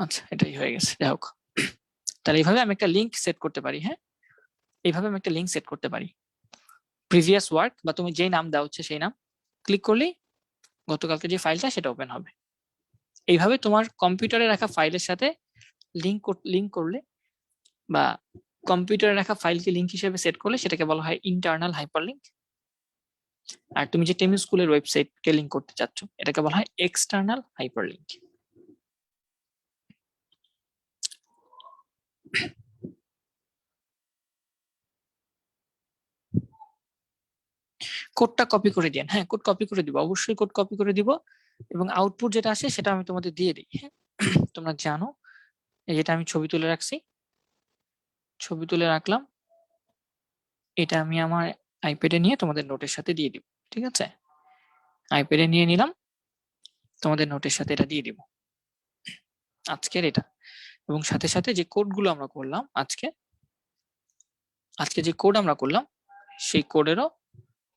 আচ্ছা এটাই হয়ে গেছে, যাই হোক। তাহলে এইভাবে আমি একটা লিংক সেট করতে পারি, হ্যাঁ এইভাবে আমি একটা লিংক সেট করতে পারি, প্রিভিয়াস ওয়ার্ক বা তুমি যেই নাম দেওয়া হচ্ছে সেই নাম, ক্লিক করলেই গতকালকে যে ফাইলটা সেটা ওপেন হবে। এইভাবে তোমার কম্পিউটারে রাখা ফাইলের সাথে লিংক করলে বা কম্পিউটারে রাখা ফাইলকে লিংক হিসেবে সেট করলে সেটাকে বলা হয় ইন্টারনাল হাইপারলিংক। আর তুমি যে টেমি স্কুলের ওয়েবসাইটকে লিংক করতে চাচ্ছ এটাকে বলা হয় এক্সটার্নাল হাইপারলিংক। কোডটা কপি করে দিন, হ্যাঁ কোড কপি করে দিব, অবশ্যই কোড কপি করে দিব, এবং আউটপুট যেটা আসে সেটা আমি তোমাদের দিয়ে দিই, হ্যাঁ তোমরা জানো। যেটা আমি ছবি তুলে রাখছি, ছবি তুলে রাখলাম, এটা আমি আমার আইপ্যাডে নিয়ে তোমাদের নোটের সাথে দিয়ে দিব, ঠিক আছে, আইপ্যাডে নিয়ে নিলাম, তোমাদের নোটের সাথে এটা দিয়ে দিব আজকের এটা, এবং সাথে সাথে যে কোডগুলো আমরা করলাম আজকে যে কোড আমরা করলাম সেই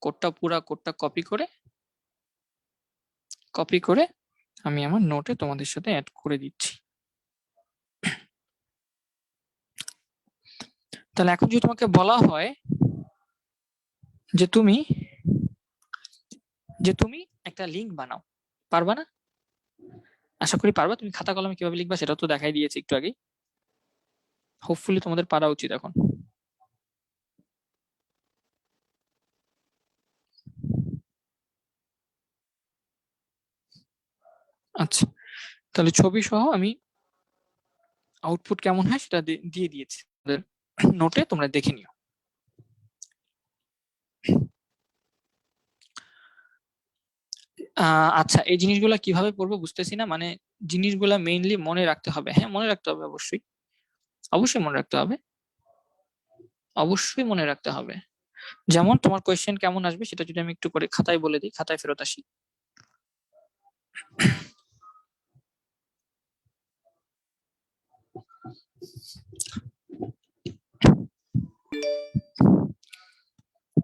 কোডটা পুরা কোডটা কপি করে আমি আমার নোটে তোমাদের সাথে অ্যাড করে দিচ্ছি। তাহলে এখন যদি তোমাকে বলা হয় যে তুমি একটা লিংক বানাও, পারবা না? আশা করি পারবা। তুমি খাতা কলমে কিভাবে লিখবা সেটা তো দেখাই দিয়েছি একটু আগেই। হোপফুলি তোমাদের পারা উচিত এখন। আচ্ছা, তাহলে ছবি সহ আমি আউটপুট কেমন হয় সেটা দিয়ে দিয়েছি নোটে, তোমরা দেখে নিও। আচ্ছা, এই জিনিসগুলা কিভাবে পড়বো বুঝতেছি না, মানে জিনিসগুলা মেইনলি মনে রাখতে হবে। হ্যাঁ, মনে রাখতে হবে, অবশ্যই মনে রাখতে হবে, অবশ্যই মনে রাখতে হবে। যেমন তোমার কোয়েশ্চেন কেমন আসবে সেটা যদি আমি একটু করে খাতায় বলে দিই, খাতায় ফেরত আসি।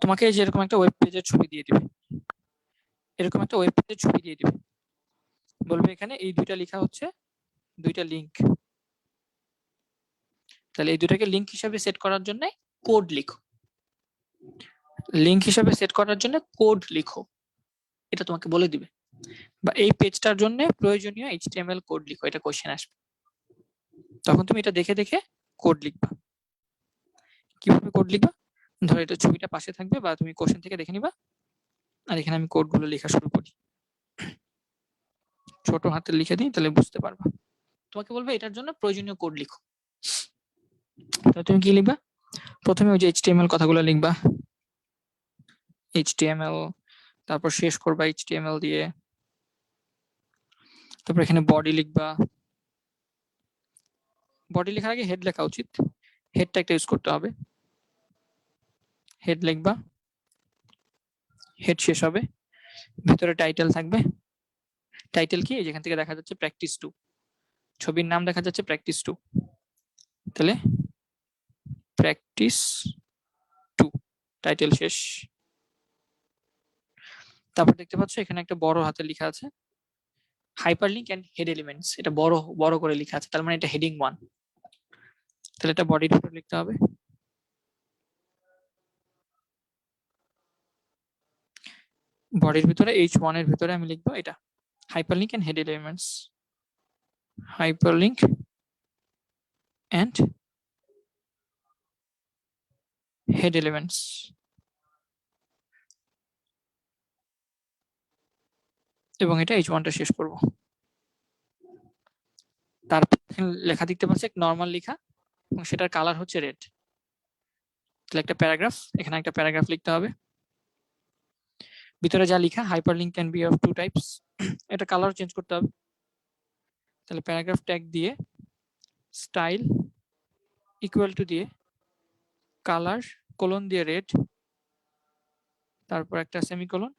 তোমাকে যেরকম একটা ওয়েব পেজের ছবি দিয়ে দিবে, এরকম একটা ওয়েব পেজের ছবি দিয়ে দিবে, বলবে এখানে এই দুইটা লেখা হচ্ছে দুইটা লিংক। তাহলে এই দুটাকে লিংক হিসাবে সেট করার জন্য কোড লিখো, লিংক হিসাবে সেট করার জন্য কোড লিখো, এটা তোমাকে বলে দিবে। বা এই পেজটার জন্য প্রয়োজনীয় HTML কোড লিখো, এটা কোশ্চেন আসবে। তখন তুমি এটা দেখে দেখে কোড লিখবা। কিভাবে কোড লিখবা? ধরো এটা ছবিটা পাশে থাকবে বা তুমি কোশ্চেন থেকে দেখে নিবা, আর এখানে আমি কোডগুলো লেখা শুরু করি। ছোট হাতে লিখে দিই, তাহলে বুঝতে পারবা। তোমাকে বলবে এটার জন্য প্রয়োজনীয় কোড লিখো। তাহলে তুমি কি লিখবা? প্রথমে ওই যে HTML কথাগুলো লিখবা, HTML, তারপর শেষ করবা HTML দিয়ে, তারপর এখানে বডি লিখবা। বডি লেখার আগে হেড লেখা উচিত, হেডটা একটা ইউজ করতে হবে। হেড লিখবা, হেড শেষ হবে, ভিতরে টাইটেল থাকবে। টাইটেল কি? যেখান থেকে দেখা যাচ্ছে প্র্যাকটিস 2, ছবির নাম দেখা যাচ্ছে প্র্যাকটিস 2, তাহলে প্র্যাকটিস 2 টাইটেল শেষ। তারপর দেখতে পাচ্ছ এখানে একটা বড় হাতে লেখা আছে হাইপারলিংক এন্ড হেড এলিমেন্টস, এটা বড় করে লেখা আছে, তার মানে এটা হেডিং 1। তাহলে এটা বডির উপর লিখতে হবে। বডির ভিতরে H1 এর ভিতরে আমি লিখবো এটা hyperlink and head elements, hyperlink and head elements. এবং এটা H1টা শেষ করব। তারপর লেখা দেখতে পাচ্ছি এক নরমাল লেখা, এবং সেটার কালার হচ্ছে রেড। তাহলে একটা প্যারাগ্রাফ, এখানে একটা প্যারাগ্রাফ লিখতে হবে। ভিতরে যা লেখা hyperlink can be of 2 types, এটা কালার চেঞ্জ করতে হবে। তাহলে প্যারাগ্রাফ ট্যাগ দিয়ে স্টাইল ইকুয়াল টু দিয়ে কালার কোলন দিয়ে রেড, তারপর একটা সেমিকোলন,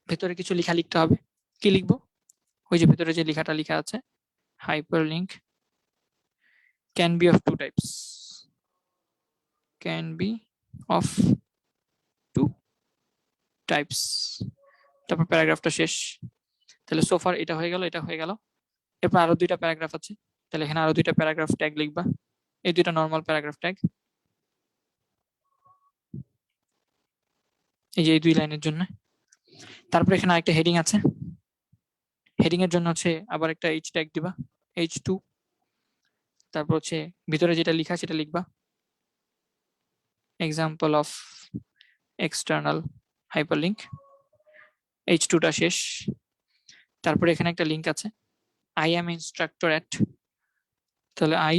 ভেতরে কিছু লেখা লিখতে হবে। কি লিখবো? ওই যে ভেতরে যে লেখাটা লেখা আছে hyperlink can be of 2 types, can be of 2 types, তারপর প্যারাগ্রাফটা শেষ। তাহলে সোফার এটা হয়ে গেল, এটা হয়ে গেল। এরপর আরো দুইটা প্যারাগ্রাফ আছে, তাহলে এখানে আরো দুইটা প্যারাগ্রাফ ট্যাগ লিখবা, এই দুইটা নরমাল প্যারাগ্রাফ ট্যাগ, এই যে এই 2 লাইনের জন্য। তারপর এখানে আরেকটা হেডিং আছে, হেডিং এর জন্য হচ্ছে আবার একটা H ট্যাগ দিবা, H2। তারপর হচ্ছে ভিতরে যেটা লেখা সেটা লিখবা, এক্সাম্পল অফ এক্সটার্নাল হাইপারলিংক, H2টা শেষ। তারপর এখানে একটা লিংক আছে I am instructor at, তাহলে I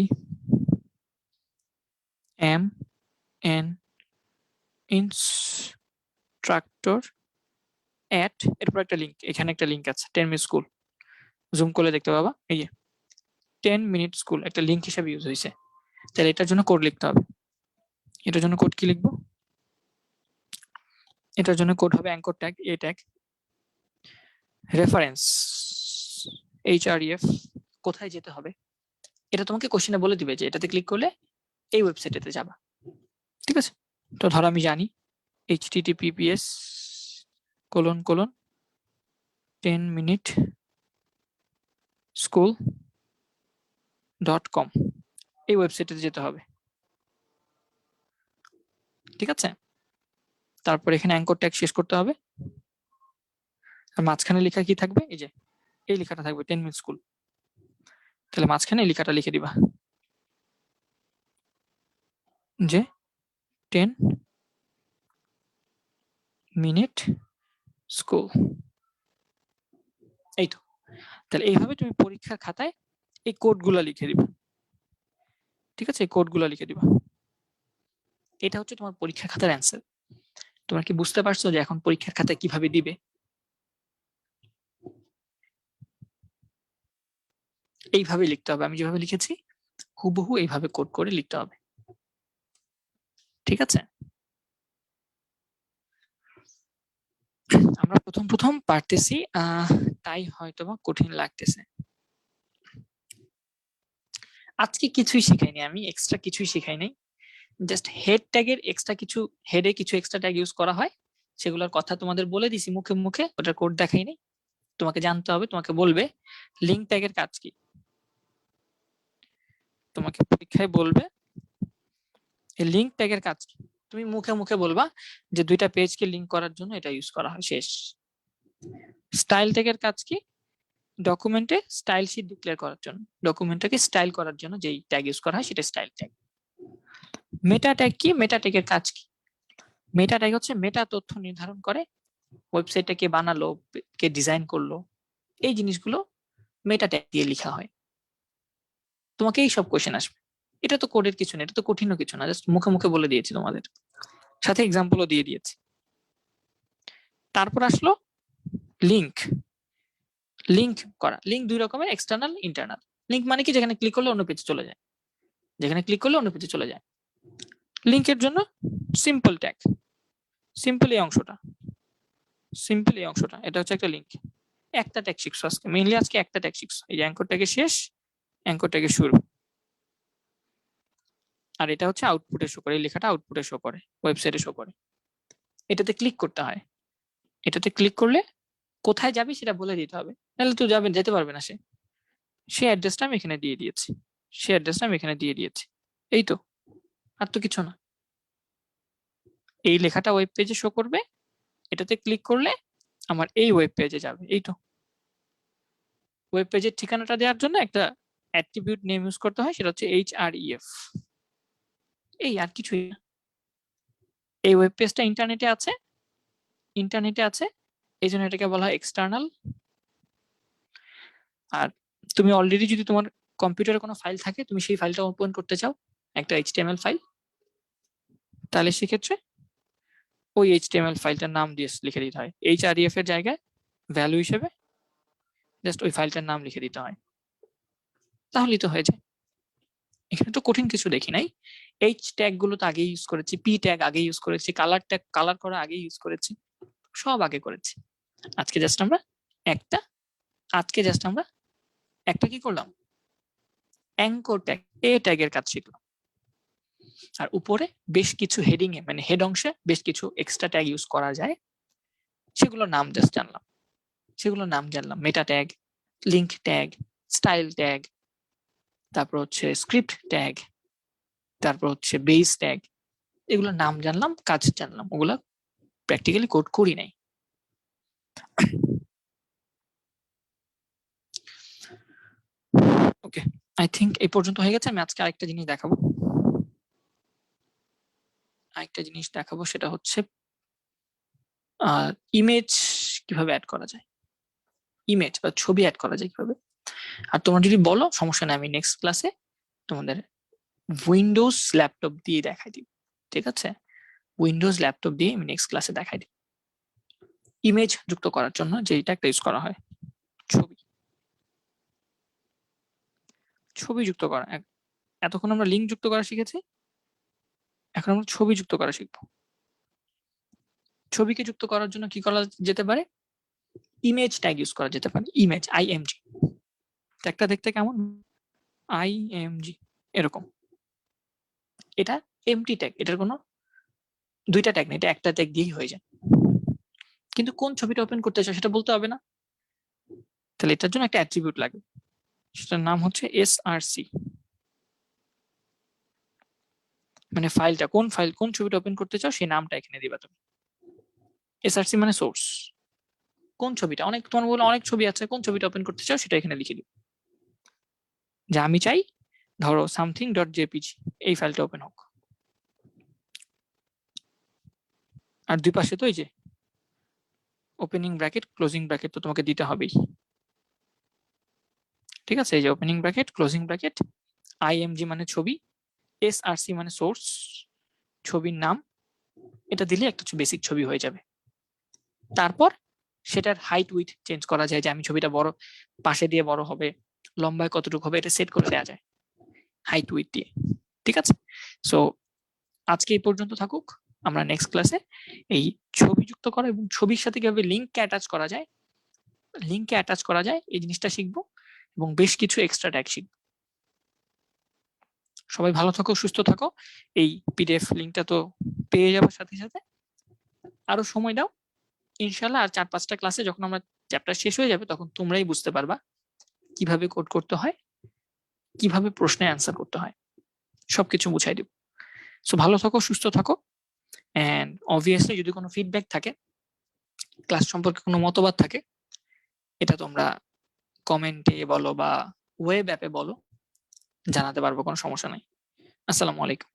am an instructor at, এরপর একটা লিংক, এখানে একটা লিংক আছে 10 minute স্কুল, জুম করে দেখতে পাবা, এই যে 10 minute স্কুল একটা লিংক হিসেবে ইউজ হয়েছে। তাহলে এটার জন্য কোড লিখতে হবে। এটার জন্য কোড কি লিখবো? এটার জন্য কোড হবে অ্যাঙ্কর ট্যাগ, এ ট্যাগ, রেফারেন্স href, কোথায় যেতে হবে এটা তোমাকে কোশ্চেনে বলে দিবে যে এটাতে ক্লিক করলে এই ওয়েবসাইটেতে যাবা, ঠিক আছে? তো ধরো আমি জানি https://10minuteschool.com এই ওয়েবসাইটে যেতে হবে, ঠিক আছে? তারপর এখানে অ্যাঙ্কর ট্যাগ শেষ করতে হবে, আর মাঝখানে লেখা কি থাকবে? এই যে এই লেখাটা থাকবে 10 মিনিট স্কুল। তাহলে মাঝখানে এই লেখাটা লিখে দিবা যে 10 মিনিট স্কুল। এই তো। তাহলে এইভাবে তুমি পরীক্ষার খাতায় এই কোডগুলো লিখে দিবা, ঠিক আছে? এই কোডগুলো লিখে দিবা। এটা হচ্ছে তোমার পরীক্ষার খাতার অ্যান্সার। তোমরা কি বুঝতে পারছো যে এখন পরীক্ষার খাতায় কিভাবে দিবে? এইভাবে লিখতে হবে, আমি যেভাবে লিখেছি হুবহু এইভাবে কোড করে লিখতে হবে, ঠিক আছে? আমরা প্রথম প্রথম পারতেছি, তাই হয়তো বা কঠিন লাগতেছে। আজকে কিছুই শিখাইনি আমি, এক্সট্রা কিছুই শিখাই নাই। জাস্ট হেড ট্যাগের এক্সট্রা কিছু, হেডে কিছু এক্সট্রা ট্যাগ ইউজ করা হয়, সেগুলোর কথা তোমাদের বলে দিছি মুখে মুখে, ওটার কোড দেখাই নাই। তোমাকে জানতে হবে, তোমাকে বলবে লিঙ্ক ট্যাগের কাজ কি। তোমাকে পরীক্ষায় বলবে এই লিঙ্ক ট্যাগের কাজ কি, তুমি মুখে মুখে বলবা যে দুইটা পেজকে লিঙ্ক করার জন্য এটা ইউজ করা হয়, শেষ। স্টাইল ট্যাগের কাজ কি? ডকুমেন্টে স্টাইল শীট ডিক্লেয়ার করার জন্য, ডকুমেন্টটাকে স্টাইল করার জন্য যেই ট্যাগ ইউজ করা হয় সেটা স্টাইল ট্যাগ। মেটা ট্যাগ কি? মেটা ট্যাগের কাজ কি? মেটা ট্যাগ হচ্ছে মেটা তথ্য নির্ধারণ করে, ওয়েবসাইটটা কে বানালো, কে ডিজাইন করলো, এই জিনিসগুলো মেটা ট্যাগ দিয়ে লেখা হয়। তোমাকে এই সব কোশ্চেন আসবে। এটা তো কোডের কিছু না, এটা তো কঠিনও কিছু না, জাস্ট মুখে মুখে বলে দিয়েছি তোমাদের, সাথে এক্সাম্পলও দিয়ে দিয়েছি। তারপর আসলো লিঙ্ক। লিঙ্ক করা, লিঙ্ক দুই রকমের, এক্সটার্নাল, ইন্টারনাল। লিঙ্ক মানে কি? যেখানে ক্লিক করলে অন্য পেজে চলে যায়, যেখানে ক্লিক করলে অন্য পেজে চলে যায়। লিঙ্কের জন্য সিম্পল ট্যাগ, সিম্পল এই অংশটা, সিম্পল এই অংশটা, এটা হচ্ছে একটা লিঙ্ক। একটা ট্যাগ শিখছো আজকে, মেইনলি আজকে একটা ট্যাগ শিখছো। এই যে অ্যাঙ্কর ট্যাগের শেষ, অ্যাঙ্কর ট্যাগের শুরু। আর এটা হচ্ছে আউটপুটে শো করে, এই লেখাটা আউটপুটে শো করে, ওয়েবসাইটে শো করে। এটাতে ক্লিক করতে হয়, এটাতে ক্লিক করলে কোথায় যাবে সেটা বলে দিতে হবে, নাহলে তো যাবে, যেতে পারবে না সে। সে অ্যাড্রেসটা আমি এখানে দিয়ে দিয়েছি, সে অ্যাড্রেসটা আমি এখানে দিয়ে দিয়েছি, এই তো, আর তো কিছু না। এই লেখাটা ওয়েব পেজে শো করবে, এটাতে ক্লিক করলে আমার এই ওয়েব পেজে যাবে, এই তো। ওয়েব পেজের ঠিকানাটা দেওয়ার জন্য একটা অ্যাট্রিবিউট নেম ইউজ করতে হয়, সেটা হচ্ছে href, এই আর কিছুই না। এই ওয়েব পেজটা ইন্টারনেটে আছে, ইন্টারনেটে আছে, এই জন্য এটাকে বলা হয় এক্সটার্নাল। আর তুমি অলরেডি যদি তোমার কম্পিউটারে কোনো ফাইল থাকে, তুমি সেই ফাইলটা ওপেন করতে চাও, একটা HTML ফাইল, তাহলে সেক্ষেত্রে ওই HTML ফাইলটার নাম দিয়ে লিখে দিতে হয়, href এর জায়গায় ভ্যালু হিসেবে জাস্ট ওই ফাইলটার নাম লিখে দিতে হয়, তাহলেই তো হয়ে যায়। এখানে তো কঠিন কিছু দেখি নাই। এইচ ট্যাগ গুলো তো আগে ইউজ করেছি, পি ট্যাগ আগে ইউজ করেছি, কালার ট্যাগ কালার করা আগে ইউজ করেছি, সব আগে করেছি। আজকে জাস্ট আমরা একটা, আজকে জাস্ট আমরা একটা কি করলাম, অ্যাঙ্কর ট্যাগ, এ ট্যাগের কাজ শিখলাম। আর উপরে বেশ কিছু হেডিং এ, মানে হেড অংশে বেশ কিছু এক্সট্রা ট্যাগ ইউজ করা যায়, সেগুলোর নাম জাস্ট জানলাম, সেগুলোর নাম জানলাম। মেটা tag, link tag, style tag, তারপর হচ্ছে স্ক্রিপ্ট ট্যাগ, তারপর হচ্ছে বেস ট্যাগ, এগুলোর নাম জানলাম, কাজ জানলাম, ওগুলা প্র্যাকটিক্যালি কোড করি নাই। ওকে, আই থিঙ্ক এই পর্যন্ত হয়ে গেছে। আমি আজকে আরেকটা জিনিস দেখাবো, আরেকটা জিনিস দেখাবো, সেটা হচ্ছে ইমেজ কিভাবে অ্যাড করা যায়, ইমেজ বা ছবি অ্যাড করা যায় কিভাবে। আর তোমরা যদি বলো সমস্যা নেই, আমি নেক্সট ক্লাসে তোমাদের উইন্ডোজ ল্যাপটপ দিয়ে দেখাই দিব, ঠিক আছে? উইন্ডোজ ল্যাপটপ দিয়ে আমি নেক্সট ক্লাসে দেখাই দিব ইমেজ যুক্ত করার জন্য যেটা একটা ইউজ করা হয়, ছবি, ছবি যুক্ত করা। এতক্ষণ আমরা লিঙ্ক যুক্ত করা শিখেছি, এখন আমরা ছবি যুক্ত করা শিখবো। ছবিকে যুক্ত করার জন্য কি করা যেতে পারে? ইমেজ ট্যাগ ইউজ করা যেতে পারে, ইমেজ, IMG। ট্যাগটা দেখতে কেমন? IMG এরকম। এটা এমটি ট্যাগ, এটার কোনো দুইটা ট্যাগ না, এটা একটা ট্যাগ দিয়েই হয়ে যায়। কিন্তু কোন ছবিটা ওপেন করতে চাও সেটা বলতে হবে না, তাহলে এটার জন্য একটা অ্যাট্রিবিউট লাগবে, সেটার নাম হচ্ছে এসআরসি। মানে ফাইলটা কোন ফাইল, কোন ছবিটা ওপেন করতে চাও সেই নামটা এখানে দিবা তুমি। এসআরসি মানে সোর্স, কোন ছবিটা, অনেক তোমার বলে অনেক ছবি আছে, কোন ছবিটা ওপেন করতে চাও সেটা এখানে লিখে দিও। যে আমি চাই ধরো সামথিং ডট জেপিজি, এই ফাইলটা ওপেন হোক। আর দুই পাশে তো এই যে ওপেনিং ব্র্যাকেট ক্লোজিং ব্র্যাকেট তো তোমাকে দিতে হবেই, ঠিক আছে? এই যে opening bracket closing bracket, IMG মানে ছবি, এসআরসি মানে সোর্স, ছবির নাম, এটা দিলে একটা বেসিক ছবি হয়ে যাবে। তারপর সেটার হাইট উইথ চেঞ্জ করা যায়, যে আমি ছবিটা বড় পাশে দিয়ে বড় হবে, লম্বায় কতটুকু হবে, এটা সেট করে দেওয়া যায় হাইট উইথ দিয়ে, ঠিক আছে? সো আজকে এই পর্যন্ত থাকুক, আমরা নেক্সট ক্লাসে এই ছবি যুক্ত করা এবং ছবির সাথে কিভাবে লিঙ্ককে অ্যাটাচ করা যায়, এই জিনিসটা শিখবো, এবং বেশ কিছু এক্সট্রা ট্যাগ শিখবো। সবাই ভালো থাকো, সুস্থ থাকো। এই পিডিএফ লিঙ্কটা তো পেয়ে যাবার সাথে সাথে আরো সময় দাও, ইনশাল্লাহ আর 4-5টা ক্লাসে যখন আমরা চ্যাপ্টার শেষ হয়ে যাবে তখন তোমরাই বুঝতে পারবা কিভাবে কোড করতে হয়, কিভাবে প্রশ্নে অ্যান্সার করতে হয়, সবকিছু বুঝাই দেব। সো ভালো থাকো, সুস্থ থাকো, এন্ড অবভিয়াসলি যদি কোনো ফিডব্যাক থাকে, ক্লাস সম্পর্কে কোনো মতবাদ থাকে, এটা তোমরা কমেন্টে বলো বা ওয়েব অ্যাপে বলো, জানাতে পারবো, কোনো সমস্যা নাই। আসসালামু আলাইকুম।